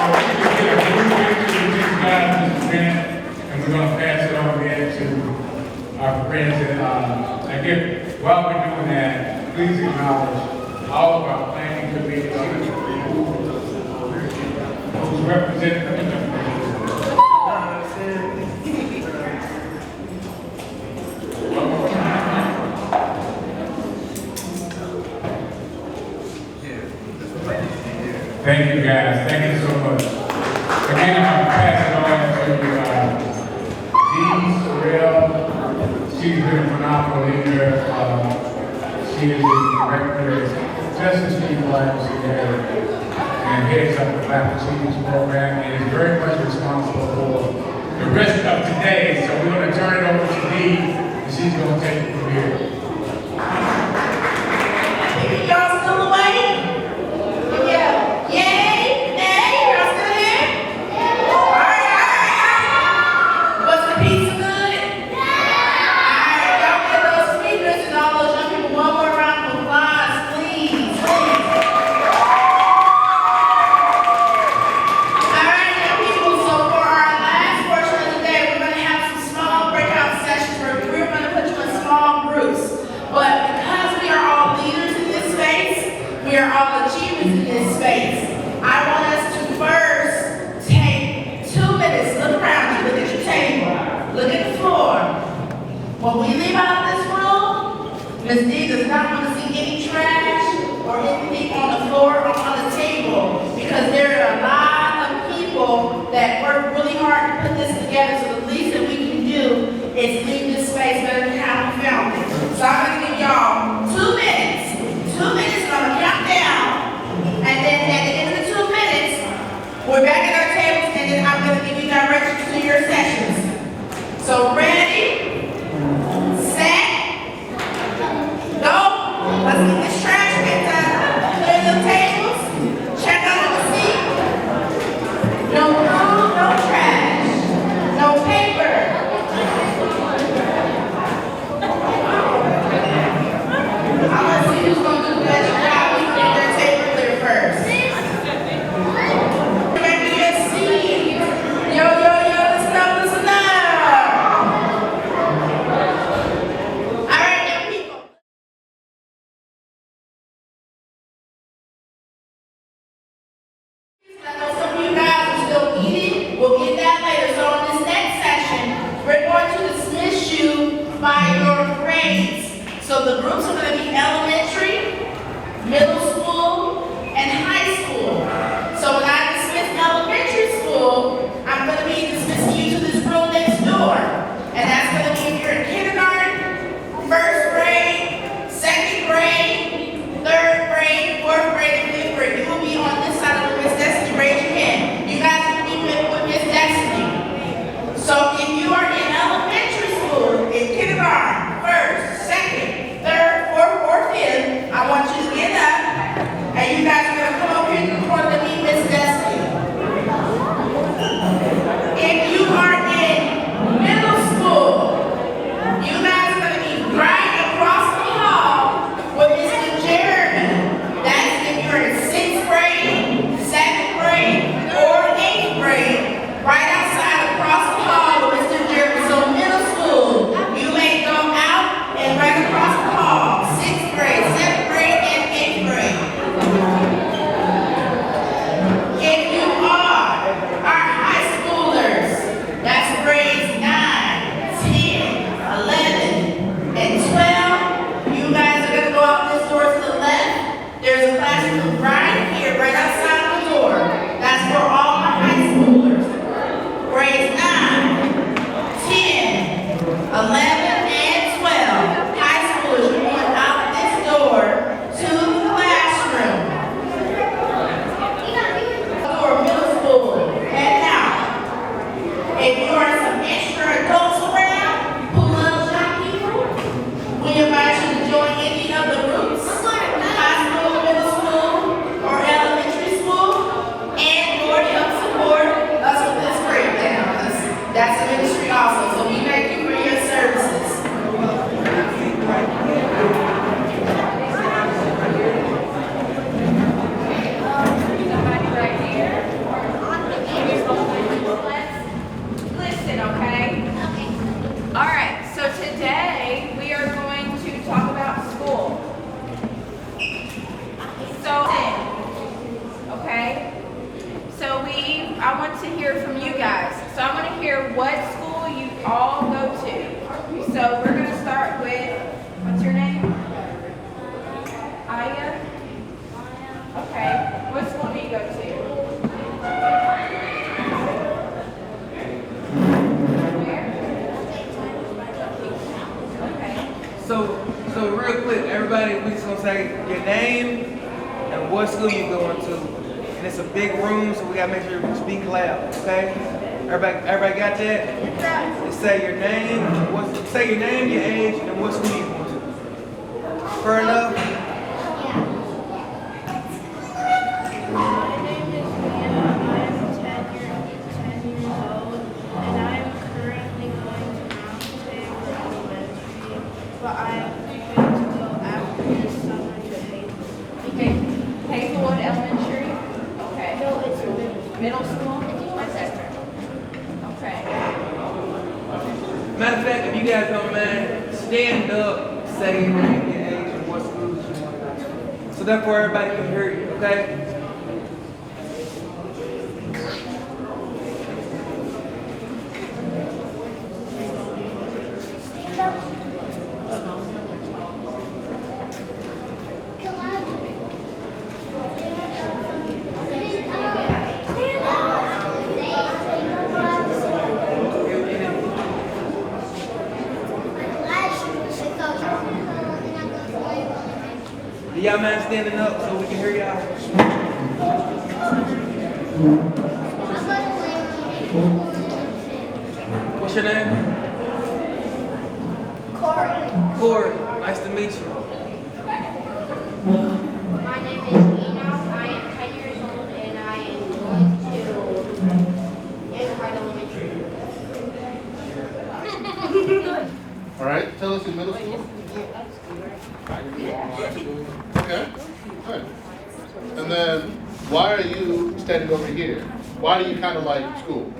So we can get a group picture with these guys in this event, and we're going to pass it on again to our friends. And again, while we're doing that, please acknowledge all of our planning committee who's represented. Thank you guys. Thank you so much. Again, I'm going to pass it on to Dee Sorrell. She's been a phenomenal leader. She is the director of Justice Equals and heads up the faculty program and is very much responsible for the rest of today. So we're going to turn it over to Dee and she's going to take it from here. Y'all still awake? Yeah. Yay? Nay? Y'all still here? All right. Was the pizza good? All right, y'all get those speakers and all those young people one more round of applause, please. All right, young people, so for our last portion of the day, we're going to have some small breakout sessions where we're going to put you in small groups. But because we are all leaders in this space, we are all achievers in this space, I want us to first take 2 minutes, look around you, look at your table, look at the floor. When we leave out of this room, Ms. D does not want to see any trash or anything on the floor or on the table because there are a lot of people that work really hard to put this together, so the least that we can do is leave this space better than how we found it. So I still eating. We'll get that later. So on this next session, we're going to dismiss you by your grades. So the groups are going to be elementary, middle school, and high school. So when I dismiss elementary school, I'm going to be dismissing you to this room next door. And that's going to be if you're in kindergarten, first grade, second grade, third grade, fourth grade, and fifth grade. You will be on this side of the Miss Destiny. Raise your hand. You guys will be with Miss Destiny. So if you are in elementary school, in kindergarten, first, second, third, fourth, or fifth, I want you to get up, and you guys are going to come over here in front of me, Miss Destiny. If you are in middle school, you guys are going to be right across the hall with Mr. Jeremy. That's if you're in 6th grade, 7th grade, or 8th grade, right outside across the hall with Mr. Jeremy. So middle school, you may go out and right across the hall, 6th grade, 7th grade, and 8th grade. If you are our high schoolers, that's grades 9, 10, 11, and 12. You guys are going to go out this door to the left. There's a classroom right here, right outside the door. That's for all my high schoolers. Grades 9, 10, 11, and 12. High schoolers, you're going out this door to the classroom. Or middle school, head out. If you are some extra adults around who love young people, we invite you to join any of the groups, high school, middle school, or elementary school, and or help support us with this breakdown. That's a ministry also, so we thank you for your services. Listen, okay? All right, so today we are going to talk about school. So, okay? So I want to hear from you guys. So I want to hear what school you all go to. So we're going to start with, what's your name? Aya? Okay. What school do you go to? So real quick, everybody, we just gonna say your name and what school you going to. And it's a big room, so we gotta make sure we speak loud, okay? Everybody got that? Just say your name, your age, and what school you going to. Fair enough? My name is Leah. I'm 10 years old, and I am currently going to Mount Tabor Elementary, but I am going to go after this summer to Hazelwood. Okay. Hazelwood Elementary? Okay. No, it's Middle school? Okay. Okay. Matter of fact, if you guys don't mind, stand up, say your name, your age, and what school you want to go to. So therefore everybody can hear you, okay? Do y'all mind standing up so we can hear y'all? What's your name? Corey. Nice to meet you. My name is Enoch. I am 10 years old, and I am going to Equitable Elementary. All right, tell us your middle school. Okay, good. And then, why are you standing over here? Why do you kind of like school?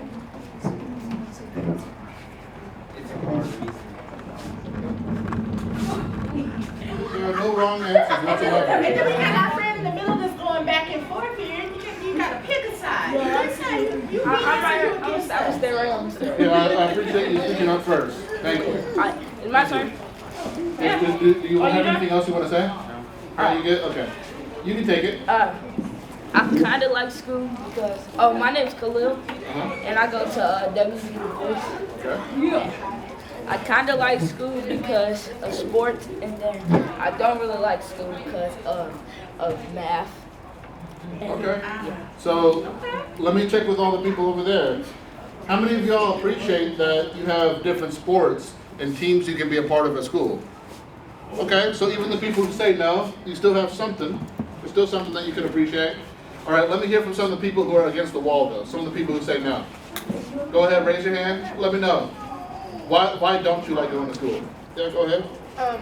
There are no wrong answers whatsoever. And then we got our friend in the middle that's going back and forth here. You gotta pick a side. You I'm right here. I'm gonna stay right here. I'm gonna stay right Yeah, I appreciate you speaking up first. Thank you. here. It's my turn. Do you have anything else you want to say? Are you good? Okay. You can take it. I kind of like school because, my name's Khalil, and I go to WV Voice. Okay. I kind of like school because of sports, and then I don't really like school because of math. Okay. So let me check with all the people over there. How many of y'all appreciate that you have different sports and teams you can be a part of at school? Okay, so even the people who say no, you still have something. There's still something that you can appreciate. All right, let me hear from some of the people who are against the wall, though. Some of the people who say no. Go ahead, raise your hand. Let me know. Why don't you like going to school? Yeah, go ahead.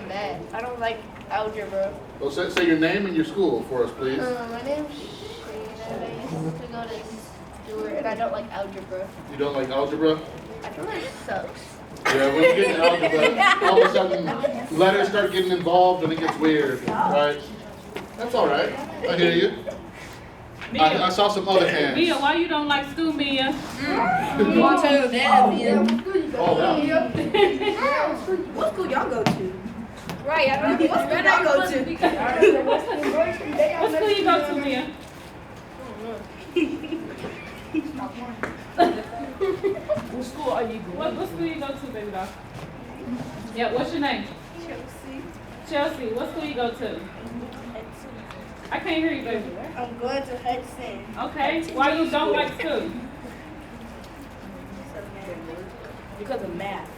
Math. I don't like algebra. Well, say your name and your school for us, please. My name's Shane, and I used to go to Stewart, and I don't like algebra. You don't like algebra? I feel like it sucks. Yeah, when you get in algebra, all of a sudden letters start getting involved and it gets weird, right? That's all right. I hear you. I saw some other hands. Mia, why you don't like school, Mia? You want to tell your dad, Mia? Oh, yeah. What school y'all go to? Right, I don't know What school y'all go to? What school you go to, Mia? What school are you going? What school you go to, baby doll? Yeah, what's your name? Chelsea. Chelsea. What school you go to? I can't hear you, baby. I'm going to Hudson. Okay. Why you don't like school? Because of math.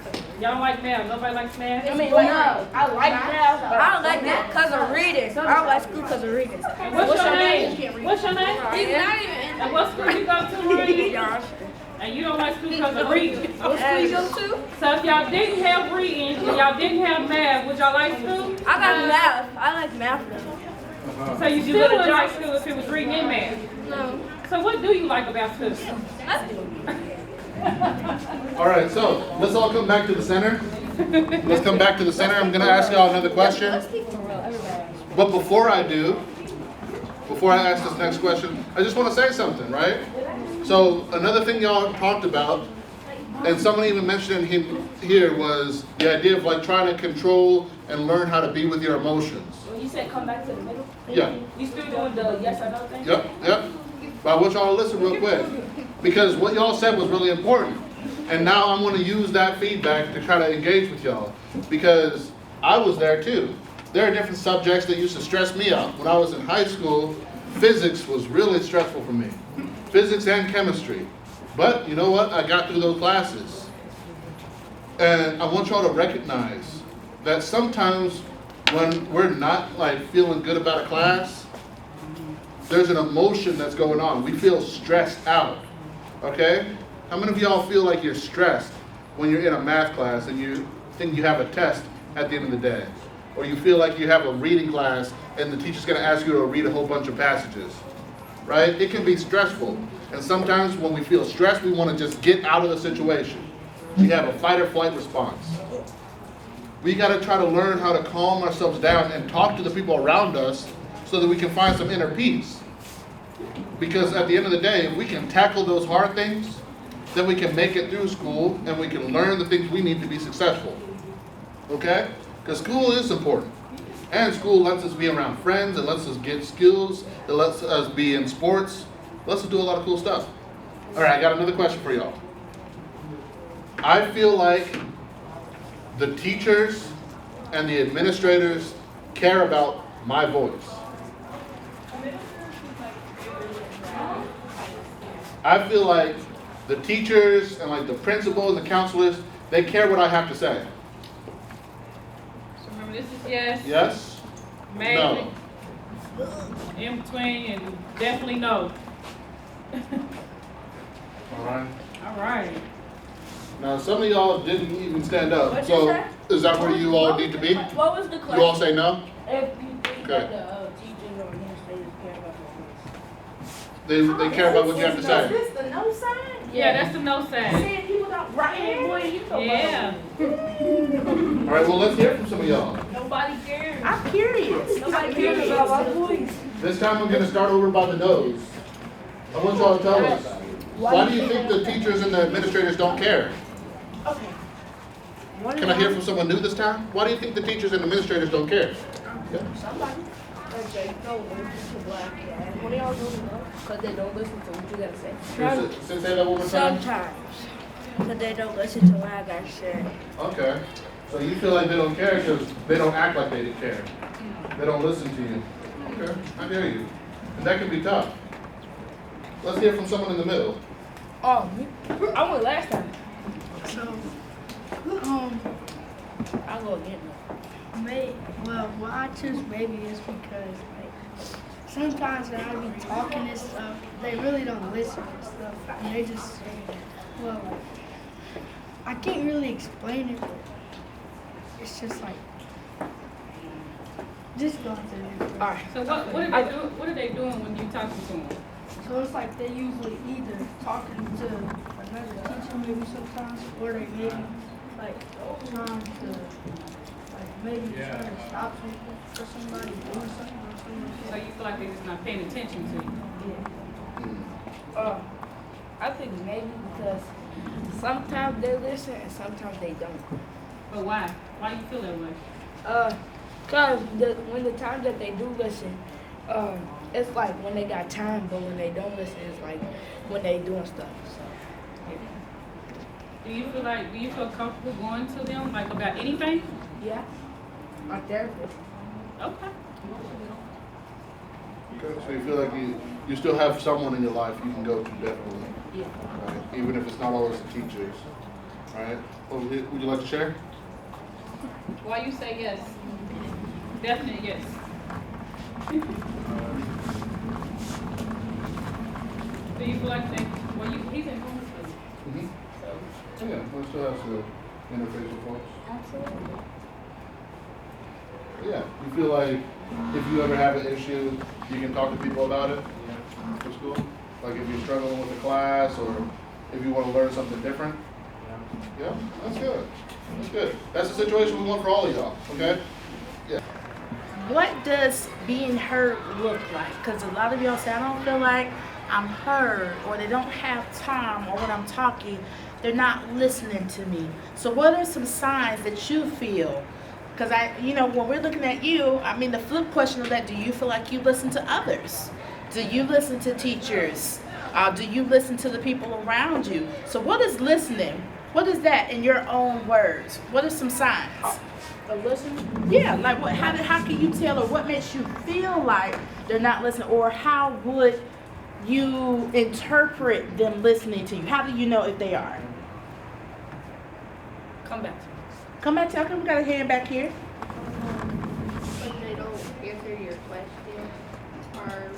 Y'all don't like math. Nobody likes math. I mean, no, I like math. But I don't like that because of reading. I don't like school because of reading. What's your name? What's your name? He's not even. And what school you go to, Ryan? And you don't like school because of reading. What school you go to? So if y'all didn't have reading and y'all didn't have math, would y'all like school? I like math. I like math though. So you still wouldn't like school if it was reading and math? No. So what do you like about school? All right, so let's all come back to the center. Let's come back to the center. I'm going to ask y'all another question. But before I ask this next question, I just want to say something, right? So another thing y'all talked about, and someone even mentioned here, was the idea of like trying to control and learn how to be with your emotions. When you said come back to the middle, Yeah. you still doing the yes or no thing? Yep. But I want y'all to listen real quick, because what y'all said was really important. And now I'm going to use that feedback to try to engage with y'all, because I was there too. There are different subjects that used to stress me out. When I was in high school, physics was really stressful for me. Physics and chemistry. But you know what? I got through those classes. And I want y'all to recognize that sometimes when we're not like feeling good about a class, there's an emotion that's going on. We feel stressed out, okay? How many of y'all feel like you're stressed when you're in a math class and you think you have a test at the end of the day? Or you feel like you have a reading class and the teacher's gonna ask you to read a whole bunch of passages, right? It can be stressful. And sometimes when we feel stressed, we wanna just get out of the situation. We have a fight or flight response. We gotta try to learn how to calm ourselves down and talk to the people around us so that we can find some inner peace. Because at the end of the day, if we can tackle those hard things, then we can make it through school and we can learn the things we need to be successful. Okay? Because school is important. And school lets us be around friends, it lets us get skills, it lets us be in sports, it lets us do a lot of cool stuff. All right, I got another question for y'all. I feel like the teachers and the administrators care about my voice. I feel like the teachers and like the principals and the counselors, they care what I have to say. So remember, this is yes. Yes? Maybe. No. In between and definitely no. All right. All right. Now, some of y'all didn't even stand up. What'd you So, say? is that where you all need to be? What was the question? You all say no? If you think Okay. that the teachers or administrators care about They care about what you have to Is say. this the no sign? Yeah, that's the no sign. Saying people don't right hand, boy, you know Yeah. All right, well, let's hear from some of y'all. Nobody cares. I'm curious. Nobody cares about my voice. This time I'm going to start over by the nose. I want y'all to tell us. Why do you think the teachers and the administrators don't care? Okay. Can I hear from someone new this time? Why do you think the teachers and administrators don't care? Yeah. Somebody. They don't listen to black kids. What do y'all do? Because they don't listen to what you gotta say. Say that one more time. Sometimes. Because they don't listen to what I got to say. Okay. So you feel like they don't care because they don't act like they care. They don't listen to you. Okay, I hear you. And that can be tough. Let's hear from someone in the middle. Oh, I went last time. So, I'll go again. well, why I choose maybe is because, like, sometimes when I be talking and stuff, they really don't listen and stuff. And they just say, well, I can't really explain it, but it's just like, just go through it. All right. So what are they doing when you talking to them? So it's like they usually either talking to another teacher maybe sometimes, or they maybe like trying to, like maybe trying to stop something for somebody doing something or something. So you feel like they're just not paying attention to you? Yeah. I think maybe because sometimes they listen and sometimes they don't. But why? Why do you feel that way? Cause when the time that they do listen, it's like when they got time, but when they don't listen, it's like when they doing stuff. So. Do you feel comfortable going to them like about anything? Yeah. My therapist. Okay. Okay, so you feel like you still have someone in your life you can go to definitely. Yeah. Right? Even if it's not always the teachers. Right? Well, would you like to share? Why you say yes? Definite yes. Do you feel like he's in homeschool? Mm-hmm. So. Yeah, we still have to interface with folks. Absolutely. Yeah, you feel like if you ever have an issue, you can talk to people about it for school? Like if you're struggling with a class or if you want to learn something different? Yeah, that's good. That's good. That's the situation we want for all of y'all, okay? Yeah. What does being heard look like? Because a lot of y'all say, I don't feel like I'm heard, or they don't have time, or when I'm talking, they're not listening to me. So what are some signs that you feel? Because when we're looking at you, the flip question of that, do you feel like you listen to others? Do you listen to teachers? Do you listen to the people around you? So what is listening? What is that in your own words? What are some signs? Listen? Yeah, like what? How can you tell, or what makes you feel like they're not listening, or how would you interpret them listening to you? How do you know if they are? Come back to me. Come back to me. We got a hand back here. But they don't answer your question, or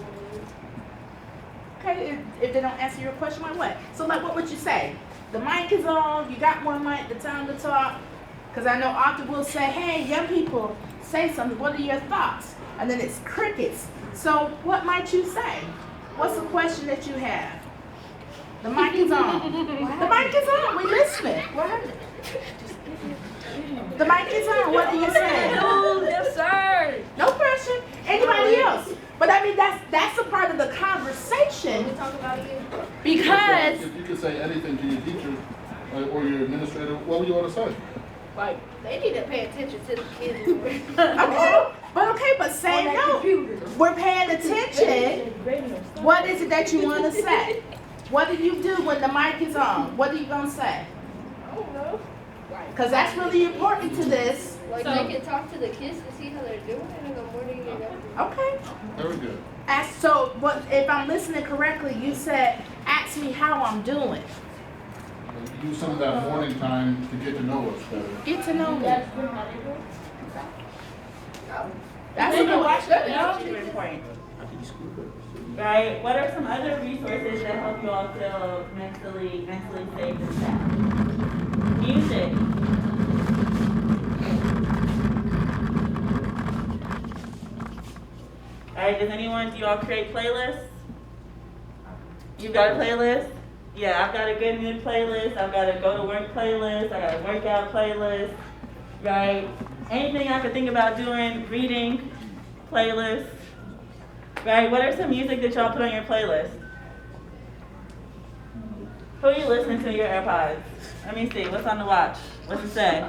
Okay, if they don't answer your question, like what? So like, what would you say? The mic is on. You got one mic. The time to talk. Because I know often we'll say, hey, young people, say something. What are your thoughts? And then it's crickets. So what might you say? What's the question that you have? The mic is on. The mic is on. We're listening. What happened? The mic is on. What do you say? Yes, sir. No pressure. Anybody else? But that's a part of the conversation. we talk about you. Because If you could say anything to your teacher or your administrator, what would you want to say? Like, they need to pay attention to the kids. but say no. We're paying attention. What is it that you want to say? What do you do when the mic is on? What are you gonna say? I don't know. Because that's really important to this. Like, they can talk to the kids to see how they're doing in the morning and everything. Okay. Very good. But if I'm listening correctly, you said, ask me how I'm doing. Use some of that morning time to get to know us better. Get to know me. That's good, how they do it. That's a good watch. That's very important. Right? What are some other resources that help you all feel mentally safe and sound? Music. Alright, do you all create playlists? You've got a playlist? Yeah, I've got a good mood playlist, I've got a go to work playlist, I got a workout playlist, right? Anything I could think about doing, reading playlist, right? What are some music that y'all put on your playlist? Who are you listening to in your AirPods? Let me see. What's on the watch? What's it say?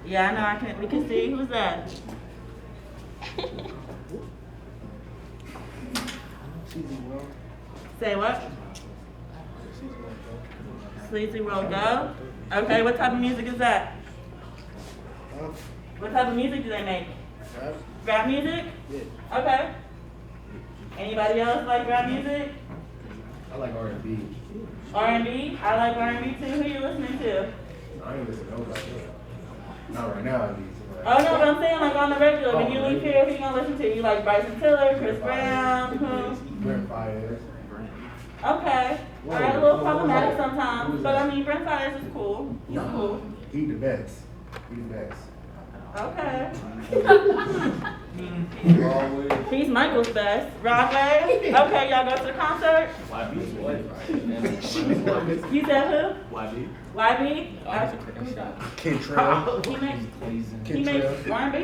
Yeah, I know. We can see. Who's that? Say what? Sleazy World Go. Okay. What type of music is that? What type of music do they make? Rap music? Yeah. Okay. Anybody else like rap music? I like R&B. R&B? I like R&B too. Who you listening to? I ain't listening to nobody. Not right now, at least. Oh no, but I'm saying like on the regular. When you leave here, who you gonna listen to? You like Bryson Tiller, Chris Brown, who? Brent Fayez. Okay. Alright, a little problematic sometimes, but I mean Brent Fayez is cool. He's cool. He the best. He the best. Okay. He's Michael's best. Rocquemorde. Okay, y'all go to the concert? You said who? YB? Kentrell. He makes R&B?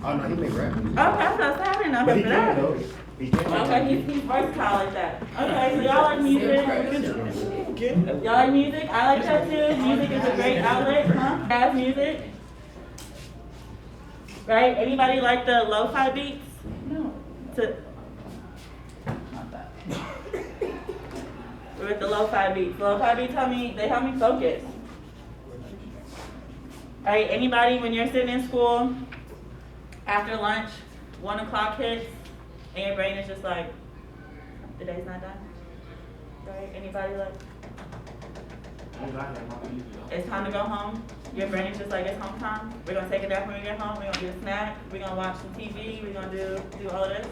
Oh no, he make rap music. Okay, that's what I didn't know But him he for can that. though. He can. Okay, he's versatile like that. Okay, so y'all like music? Y'all like music? I like that too. Music is a great outlet, huh? Jazz music. Right? Anybody like the lo-fi beats? No. With the lo-fi beats. Lo-fi beats help me focus. Alright, anybody when you're sitting in school, after lunch, 1 o'clock hits, and your brain is just like, the day's not done? Right? Anybody like, it's time to go home? Your brain is just like, it's home time. We're gonna take a nap when we get home. We're gonna get a snack. We're gonna watch some TV. We're gonna do all this.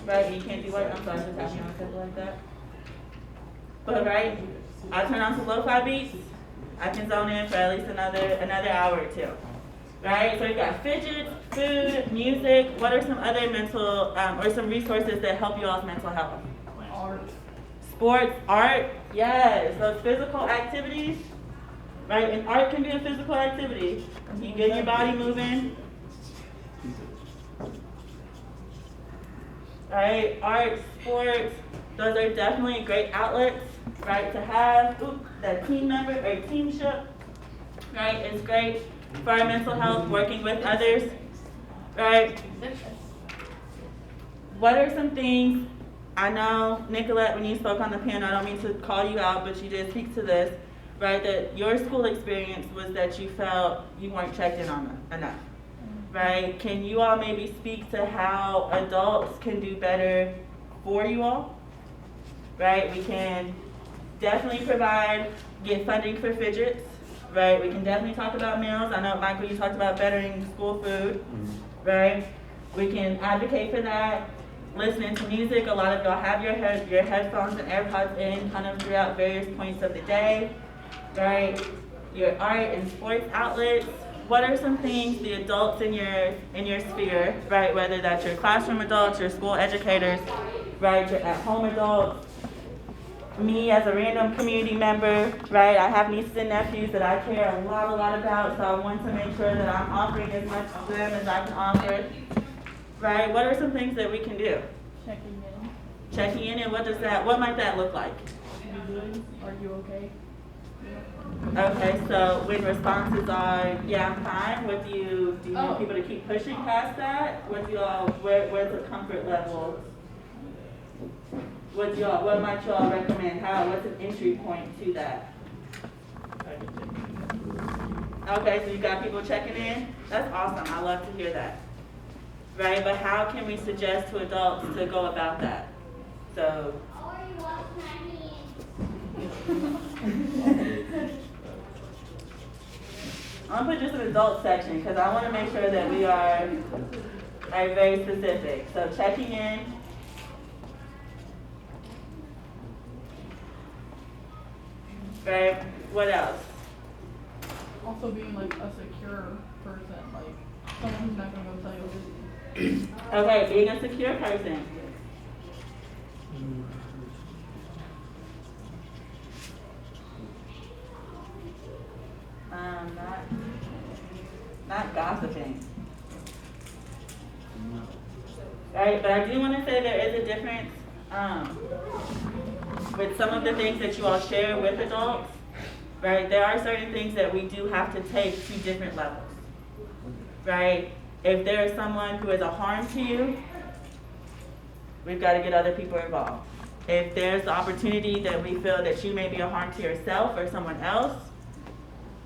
Right? You can't do what? I'm sorry, just having on simple like that. But right, I turn on some lo-fi beats. I can zone in for at least another hour or two. Right? So you got fidgets, food, music. What are some other mental or some resources that help you all's mental health? Art. Sports, art. Yes. Those physical activities. Right? And art can be a physical activity. You can get your body moving. Right? Art, sports, those are definitely great outlets, right? To have that team member or teamship, right? It's great for our mental health, working with others, right? What are some things, I know, Nicolette, when you spoke on the panel, I don't mean to call you out, but you did speak to this, right, that your school experience was that you felt you weren't checked in on enough, right? Can you all maybe speak to how adults can do better for you all, right? We can definitely get funding for fidgets, right? We can definitely talk about meals. I know, Michael, you talked about bettering school food, right? We can advocate for that. Listening to music, a lot of y'all have your headphones and AirPods in kind of throughout various points of the day. Right, your art and sports outlets. What are some things the adults in your sphere, right? Whether that's your classroom adults, your school educators, right? Your at-home adults. Me as a random community member, right? I have nieces and nephews that I care a lot about, so I want to make sure that I'm offering as much to them as I can offer. Right? What are some things that we can do? Checking in, and what might that look like? You good? Are you okay? Okay, so when responses are, yeah, I'm fine, do you need people to keep pushing past that? Where's the comfort level? What might y'all recommend? What's an entry point to that? Okay, so you got people checking in? That's awesome, I love to hear that. Right, but how can we suggest to adults to go about that? So. I'm gonna put just an adult section because I want to make sure that we are very specific. So checking in. Right. What else? Also being like a secure person, like someone who's not gonna go tell you. Okay, being a secure person. Not gossiping. Right, but I do want to say there is a difference with some of the things that you all share with adults, right, there are certain things that we do have to take to different levels, right? If there is someone who is a harm to you, we've got to get other people involved. If there's the opportunity that we feel that you may be a harm to yourself or someone else,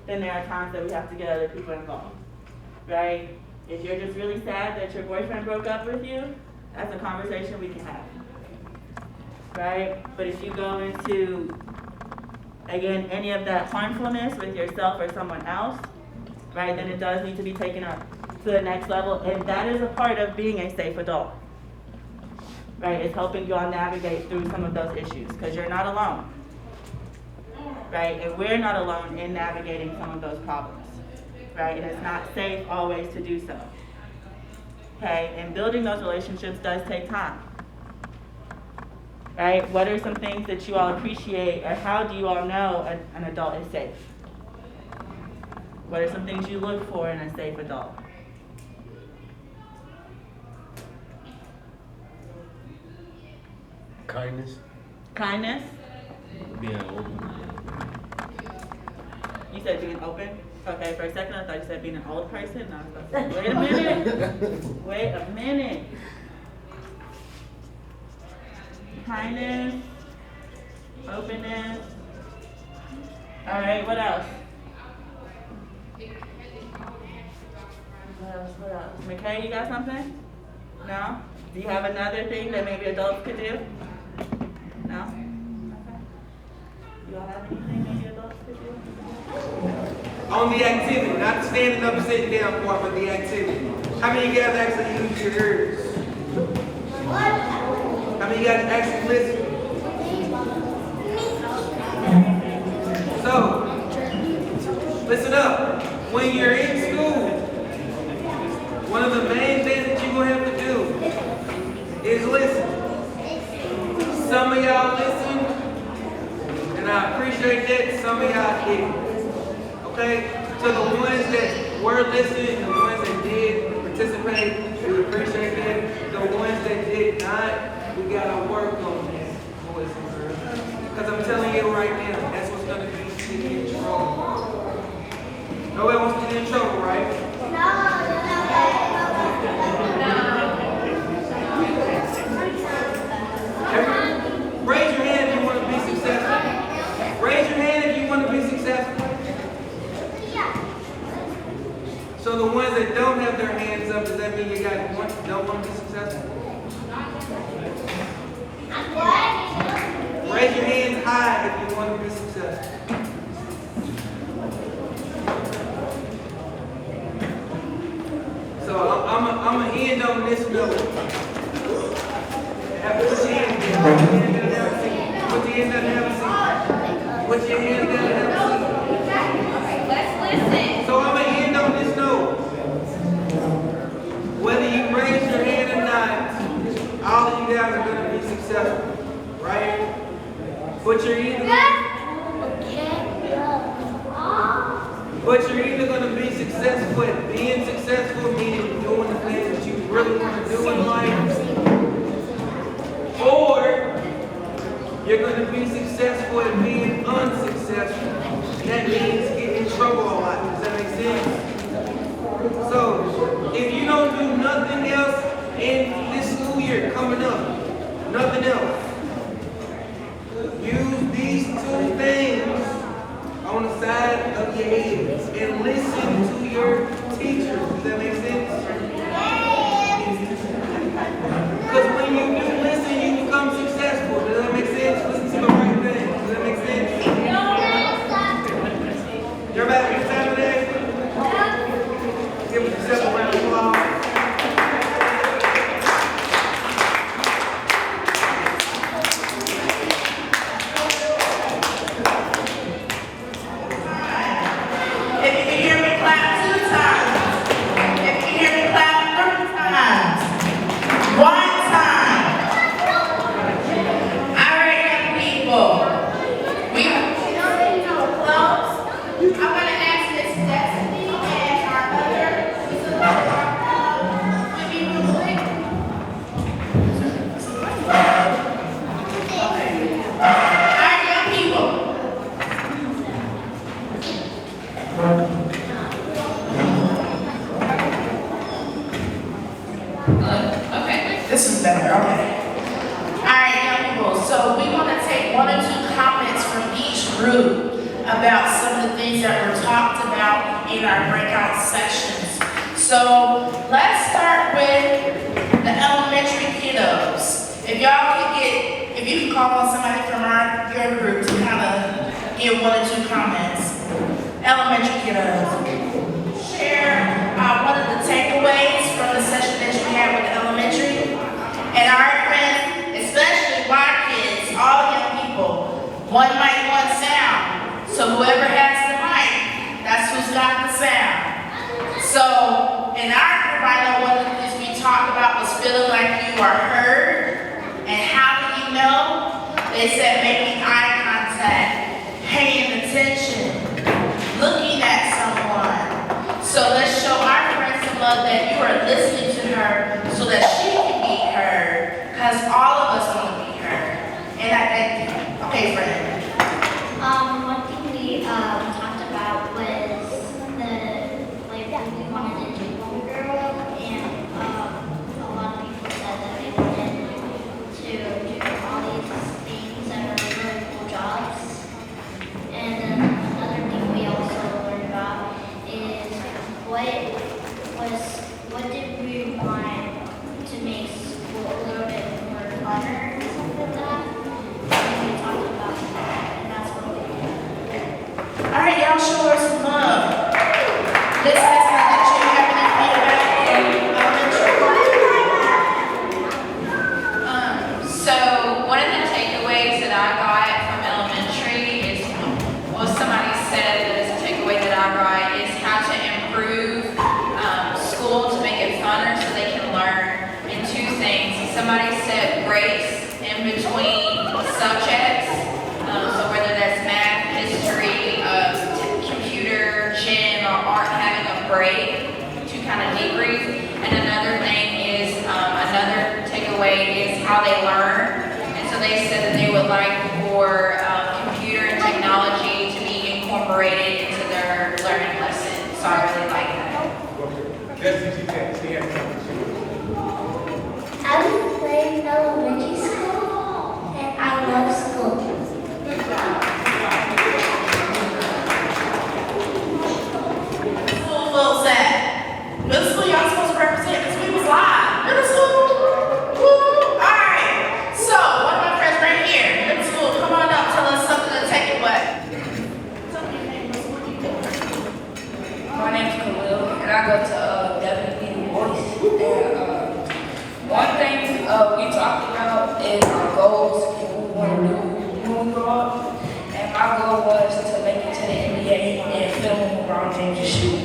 then there are times that we have to get other people involved, right? If you're just really sad that your boyfriend broke up with you, that's a conversation we can have, right? But if you go into, again, any of that harmfulness with yourself or someone else, right, then it does need to be taken up to the next level, and that is a part of being a safe adult, right? It's helping you all navigate through some of those issues, because you're not alone, right? And we're not alone in navigating some of those problems, right? And it's not safe always to do so, okay? And building those relationships does take time, right? What are some things that you all appreciate, or how do you all know an adult is safe? What are some things you look for in a safe adult? Kindness. Kindness? Being open. You said being open? Okay, for a second I thought you said being an old person. I was about to say, wait a minute. Wait a minute. Kindness, openness. All right, what else? What else? McKay, you got something? No? Do you have another thing that maybe adults could do? No? Okay. You all have anything maybe adults could do? On the activity, not the standing up and sitting down part, but the activity. How many of you guys actually use your ears? How many of you guys actually listen? So, listen up. When you're in school, one of the main things that you're going to have to do is listen. Some of y'all listen, and I appreciate that. Some of y'all didn't. Okay? So the ones that were listening, the ones that did participate, we appreciate that. The ones that did not, we got to work on that, boys and girls. Because I'm telling you right now, that's what's going to get you in trouble. Nobody wants to get in trouble, right? Raise your hand if you want to be successful. Raise your hand if you want to be successful. So the ones that don't have their hands up, does that mean you guys don't want to be successful? Raise your hands high if you want to be successful. So I'm going to end on this note. Put your hands down. Put your hands down and have a seat. Put your hands down and have a seat. Let's listen. So I'm going to end on this note. Whether you raise your hand or not, all of you guys are going to be successful. Right? But you're either going to be successful at being successful, meaning doing the things that you really want to do in life, or you're going to be successful at being unsuccessful. That means getting in trouble a lot. Does that make sense? So, if you don't do nothing else in this school year coming up, nothing else, use these two things on the side of your heads and listen to your teachers. Does that make sense? Because when you do listen, you become successful. Does that make sense? Listen to the right thing. Does that make sense? Everybody have a good time today? Give yourself a round of applause. If you can hear in our breakout sessions. So let's start with the elementary kiddos. If you can call on somebody from your group to kind of give 1 or 2 comments. Elementary kiddos. Share one of the takeaways from the session that you had with the elementary. And our friends, especially white kids, all young people, 1 mic, 1 sound. So whoever has the mic, that's who's got the sound. So in our group, I know one of the things we talked about was feeling like you are heard. And how do you know? They said making eye contact, paying attention, looking at someone. So let's show our friends some love that you are listening to her so that she can be heard. Because all of us want to be heard. And I thank you. Okay, friend. One thing we talked about was we wanted a Dupont girl, and a lot of people said that they wanted to do all these things that are really cool jobs. And then another thing we also learned about is what did we want to make school a little bit more funner or something like that. And we talked about that, and that's what we did. All right, y'all show her some love. This has not that you have any feedback from elementary. So one of the takeaways that I got from elementary is, well, somebody said that as a takeaway that I got is how to improve school to make it funner so they can learn in 2 things. Somebody said breaks in between subjects, so whether that's math, history, computer, gym, or art, having a break to kind of debrief. And another thing is, another takeaway is how they learn. And so they said that they would like for computer and technology to be incorporated into their learning lessons. So I really like that. I was playing elementary school, and I love school. Good job. School feels that. Middle school, y'all supposed to represent because we was live. Middle school. Woo. All right. So one of my friends right here, middle school, come on up, tell us something to take away. My name's Khalil, and I go to Devin Voice. And one thing we talked about is our goals and what we want to do when we grow up. And my goal was to make it to the NBA and film LeBron James' shoe.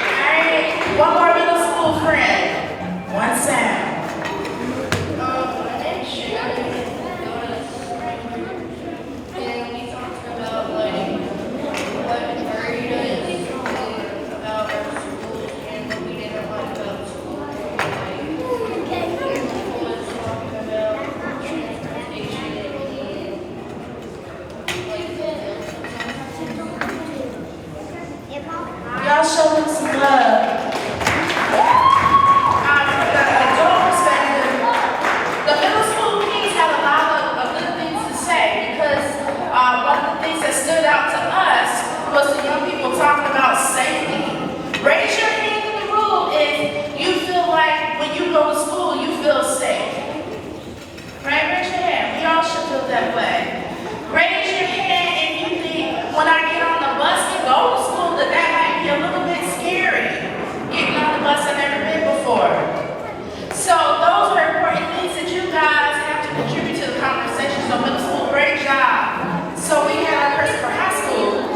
Alright, one more middle school friend. 1 sound. And we talked about what worried us about our schools and what we didn't like about school. Was talking about transportation and Y'all show them some love. From the adult perspective, the middle school kids had a lot of good things to say because one of the things that stood out to us was the young people talking about safety. Raise your hand in the room if you feel like when you go to school you feel safe. Right? Raise your hand. We all should feel that way. Raise your hand if you think when I get on the bus and go to school that might be a little bit scary. Getting on the bus I've never been before. So those are important things that you guys have to contribute to the conversation. So middle school, great job. So we had our person for high school.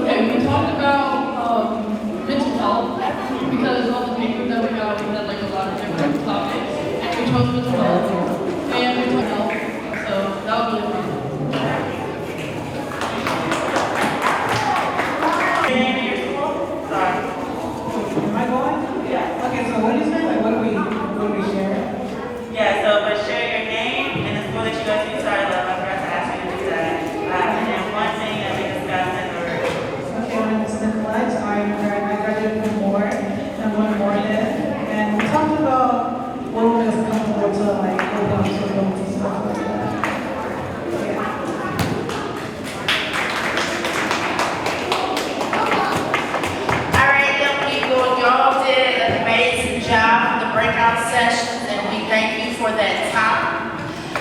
Okay, we talked about mental health because all the papers that we got, we had like a lot of different topics. We chose mental health and mental health, so that was really fun. Am I going? Yeah. Okay, so what do you say? Like, what do we share? Josue, sorry, love, I forgot to ask you to do that. And then one thing that we discussed in the room. Okay, my name is Nicolette. I graduated from Moore, and I'm going to Morehead. And we talked about what was comfortable to like hold on to those and stuff like that. All right, young people, y'all did an amazing job in the breakout sessions, and we thank you for that time.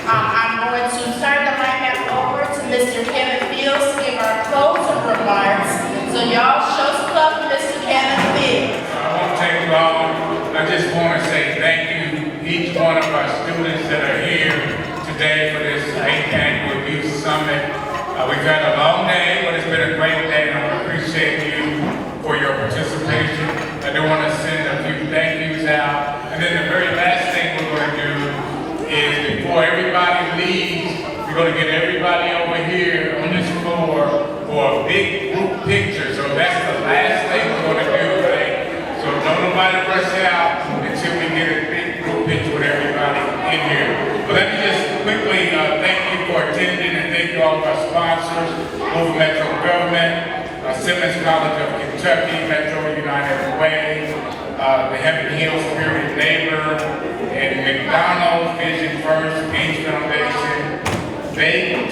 I'm going to turn the mic back over to Mr. Campbellsviile to give our closing remarks. So y'all show some love to Mr. Campbellsviile. I won't take long. I just want to say thank you, each one of our students that are here today for this 8th Annual Youth Summit. We've had a long day, but it's been a great day, and I appreciate you for your participation. I do want to send a few thank yous out. And then the very last thing we're going to do is, before everybody leaves, we're going to get everybody over here on this floor for a big group picture. So that's the last thing we're going to do, right? So don't nobody rush out until we get a big group picture with everybody in here. But let me just quickly thank you for attending, and thank you all of our sponsors, Louisville Metro Government, Simmons College of Kentucky, Metro United Way, the Heaven Hill Spirit Neighbor, and McDonald's, Vision First, Gaines Foundation, Bait,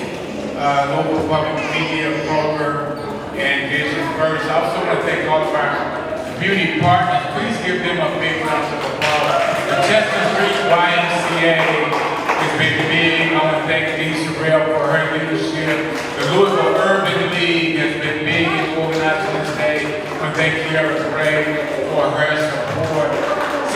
Local Public Media Program, and Vision First. I also want to thank all of our community partners. Please give them a big round of applause. The Chestnut Street YMCA has been big. I want to thank Dee Sorrell for her leadership. The Louisville Urban League has been big in organizing this day. I want to thank Kiara Gray for her support.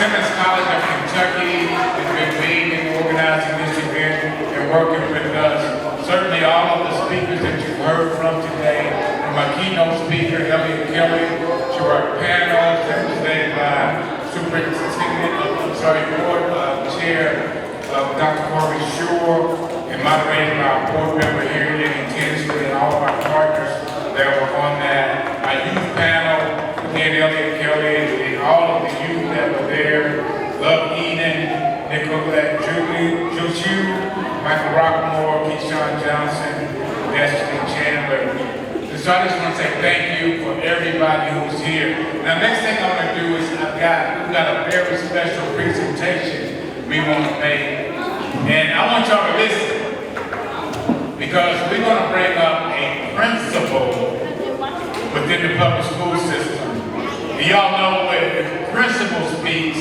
Simmons College of Kentucky has been big in organizing this event and working with us. Certainly all of the speakers that you've heard from today, from our keynote speaker, Elliott Kelly, to our panels that was led by Board Chair Dr. Corey Shore, and moderated by our board member here, Eddie Tinsley, and all of our partners that were on that. Our youth panel, again, Elliott Kelly, and all of the youth that were there, Love Eden, Nicolette, Josue, Michael Rocquemorde, Keshawn Johnson, Destine, Chandler. And so I just want to say thank you for everybody who's here. Now, next thing I want to do is we've got a very special presentation we want to make. And I want y'all to listen, because we're going to bring up a principal within the public school system. And y'all know when the principal speaks,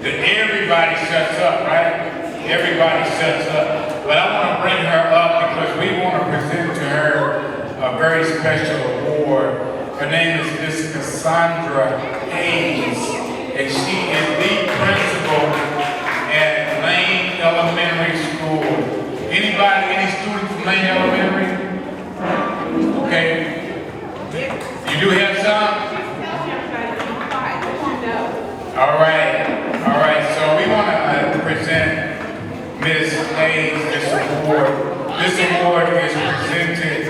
that everybody shuts up, right? Everybody shuts up. But I want to bring her up because we want to present to her a very special award. Her name is Miss Cassandra Hayes, and she is the principal at Lane Elementary School. Anybody, any student from Lane Elementary? Okay. You do have some? All right, so we want to present Ms. Hayes this award. This award is presented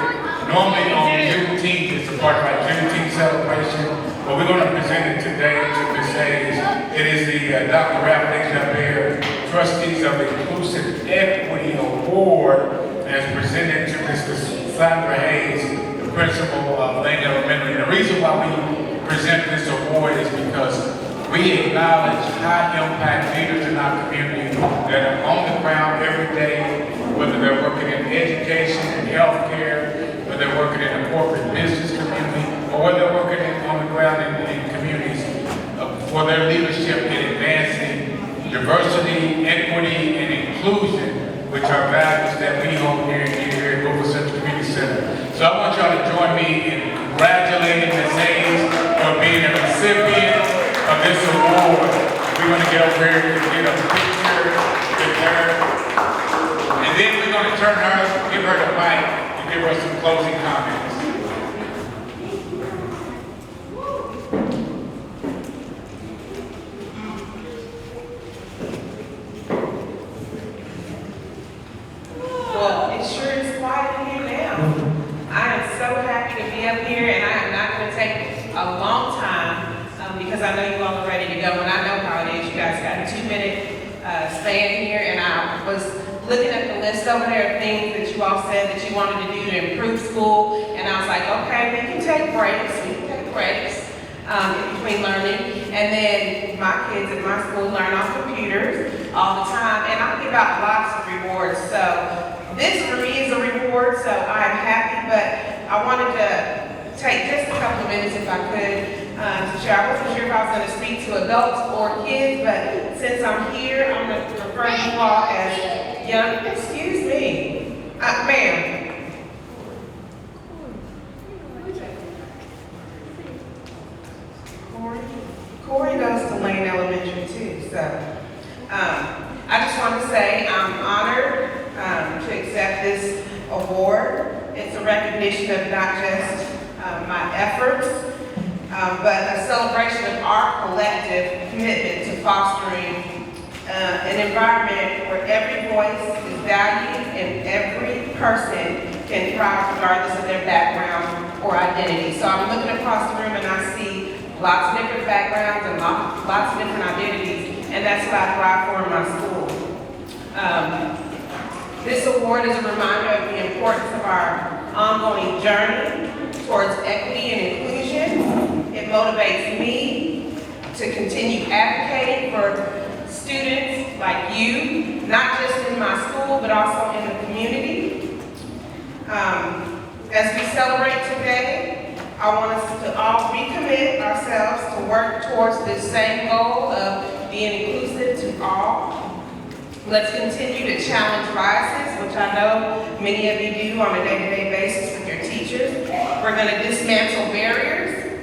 normally on Juneteenth. It's a part of our Juneteenth celebration, but we're going to present it today to Ms. Hayes. It is the Dr. Ralph Desjardins Trustees of the Inclusive Equity Award, as presented to Ms. Cassandra Hayes, the principal of Lane Elementary. And the reason why we present this award is because we acknowledge high-impact leaders in our community that are on the ground every day, whether they're working in education and healthcare, whether they're working in the corporate business community, or whether they're working on the ground in communities for their leadership in advancing diversity, equity, and inclusion, which are values that we hold here at Louisville Central Community Center. So I want y'all to join me in congratulating Ms. Hayes for being a recipient of this award. We're going to get over here and get a picture with her. And then we're going to give her the mic and give her some closing comments. Well, it sure is quiet in here now. I am so happy to be up here, and I am not going to take a long time because I know you all are ready to go, and I know how it is. You guys got a 2-minute span here, and I was looking at the list over there of things that you all said that you wanted to do to improve school, and I was like, okay, we can take breaks in between learning. And then my kids at my school learn on computers all the time, and I give out lots of rewards. So this for me is a reward, so I'm happy, but I wanted to take just a couple of minutes if I could to share. I wasn't sure if I was going to speak to adults or kids, but since I'm here, I'm going to refer to you all as young, excuse me, ma'am. Corey goes to Lane Elementary too, so I just want to say I'm honored to accept this award. It's a recognition of not just my efforts, but a celebration of our collective commitment to fostering an environment where every voice is valued and every person can thrive regardless of their background or identity. So I'm looking across the room and I see lots of different backgrounds and lots of different identities, and that's what I thrive for in my school. This award is a reminder of the importance of our ongoing journey towards equity and inclusion. It motivates me to continue advocating for students like you, not just in my school, but also in the community. As we celebrate today, I want us to all recommit ourselves to work towards this same goal of being inclusive to all. Let's continue to challenge biases, which I know many of you do on a day-to-day basis with your teachers. We're going to dismantle barriers,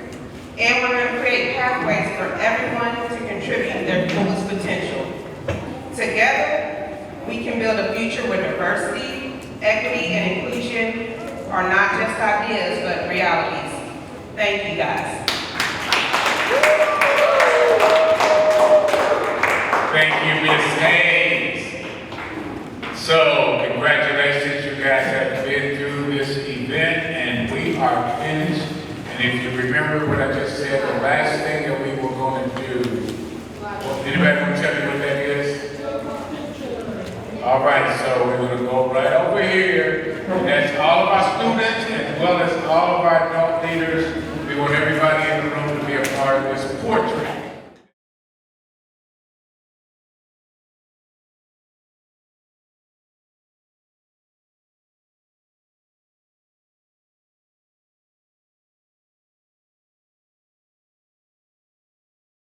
and we're going to create pathways for everyone to contribute their fullest potential. Together, we can build a future where diversity, equity, and inclusion are not just ideas, but realities. Thank you, guys. Thank you, Ms. Hayes. So, congratulations, you guys have been through this event, and we are finished. And if you remember what I just said, the last thing that we were going to do, anybody want to tell me what that is? All right, so we're going to go right over here, and that's all of our students as well as all of our adult leaders. We want everybody in the room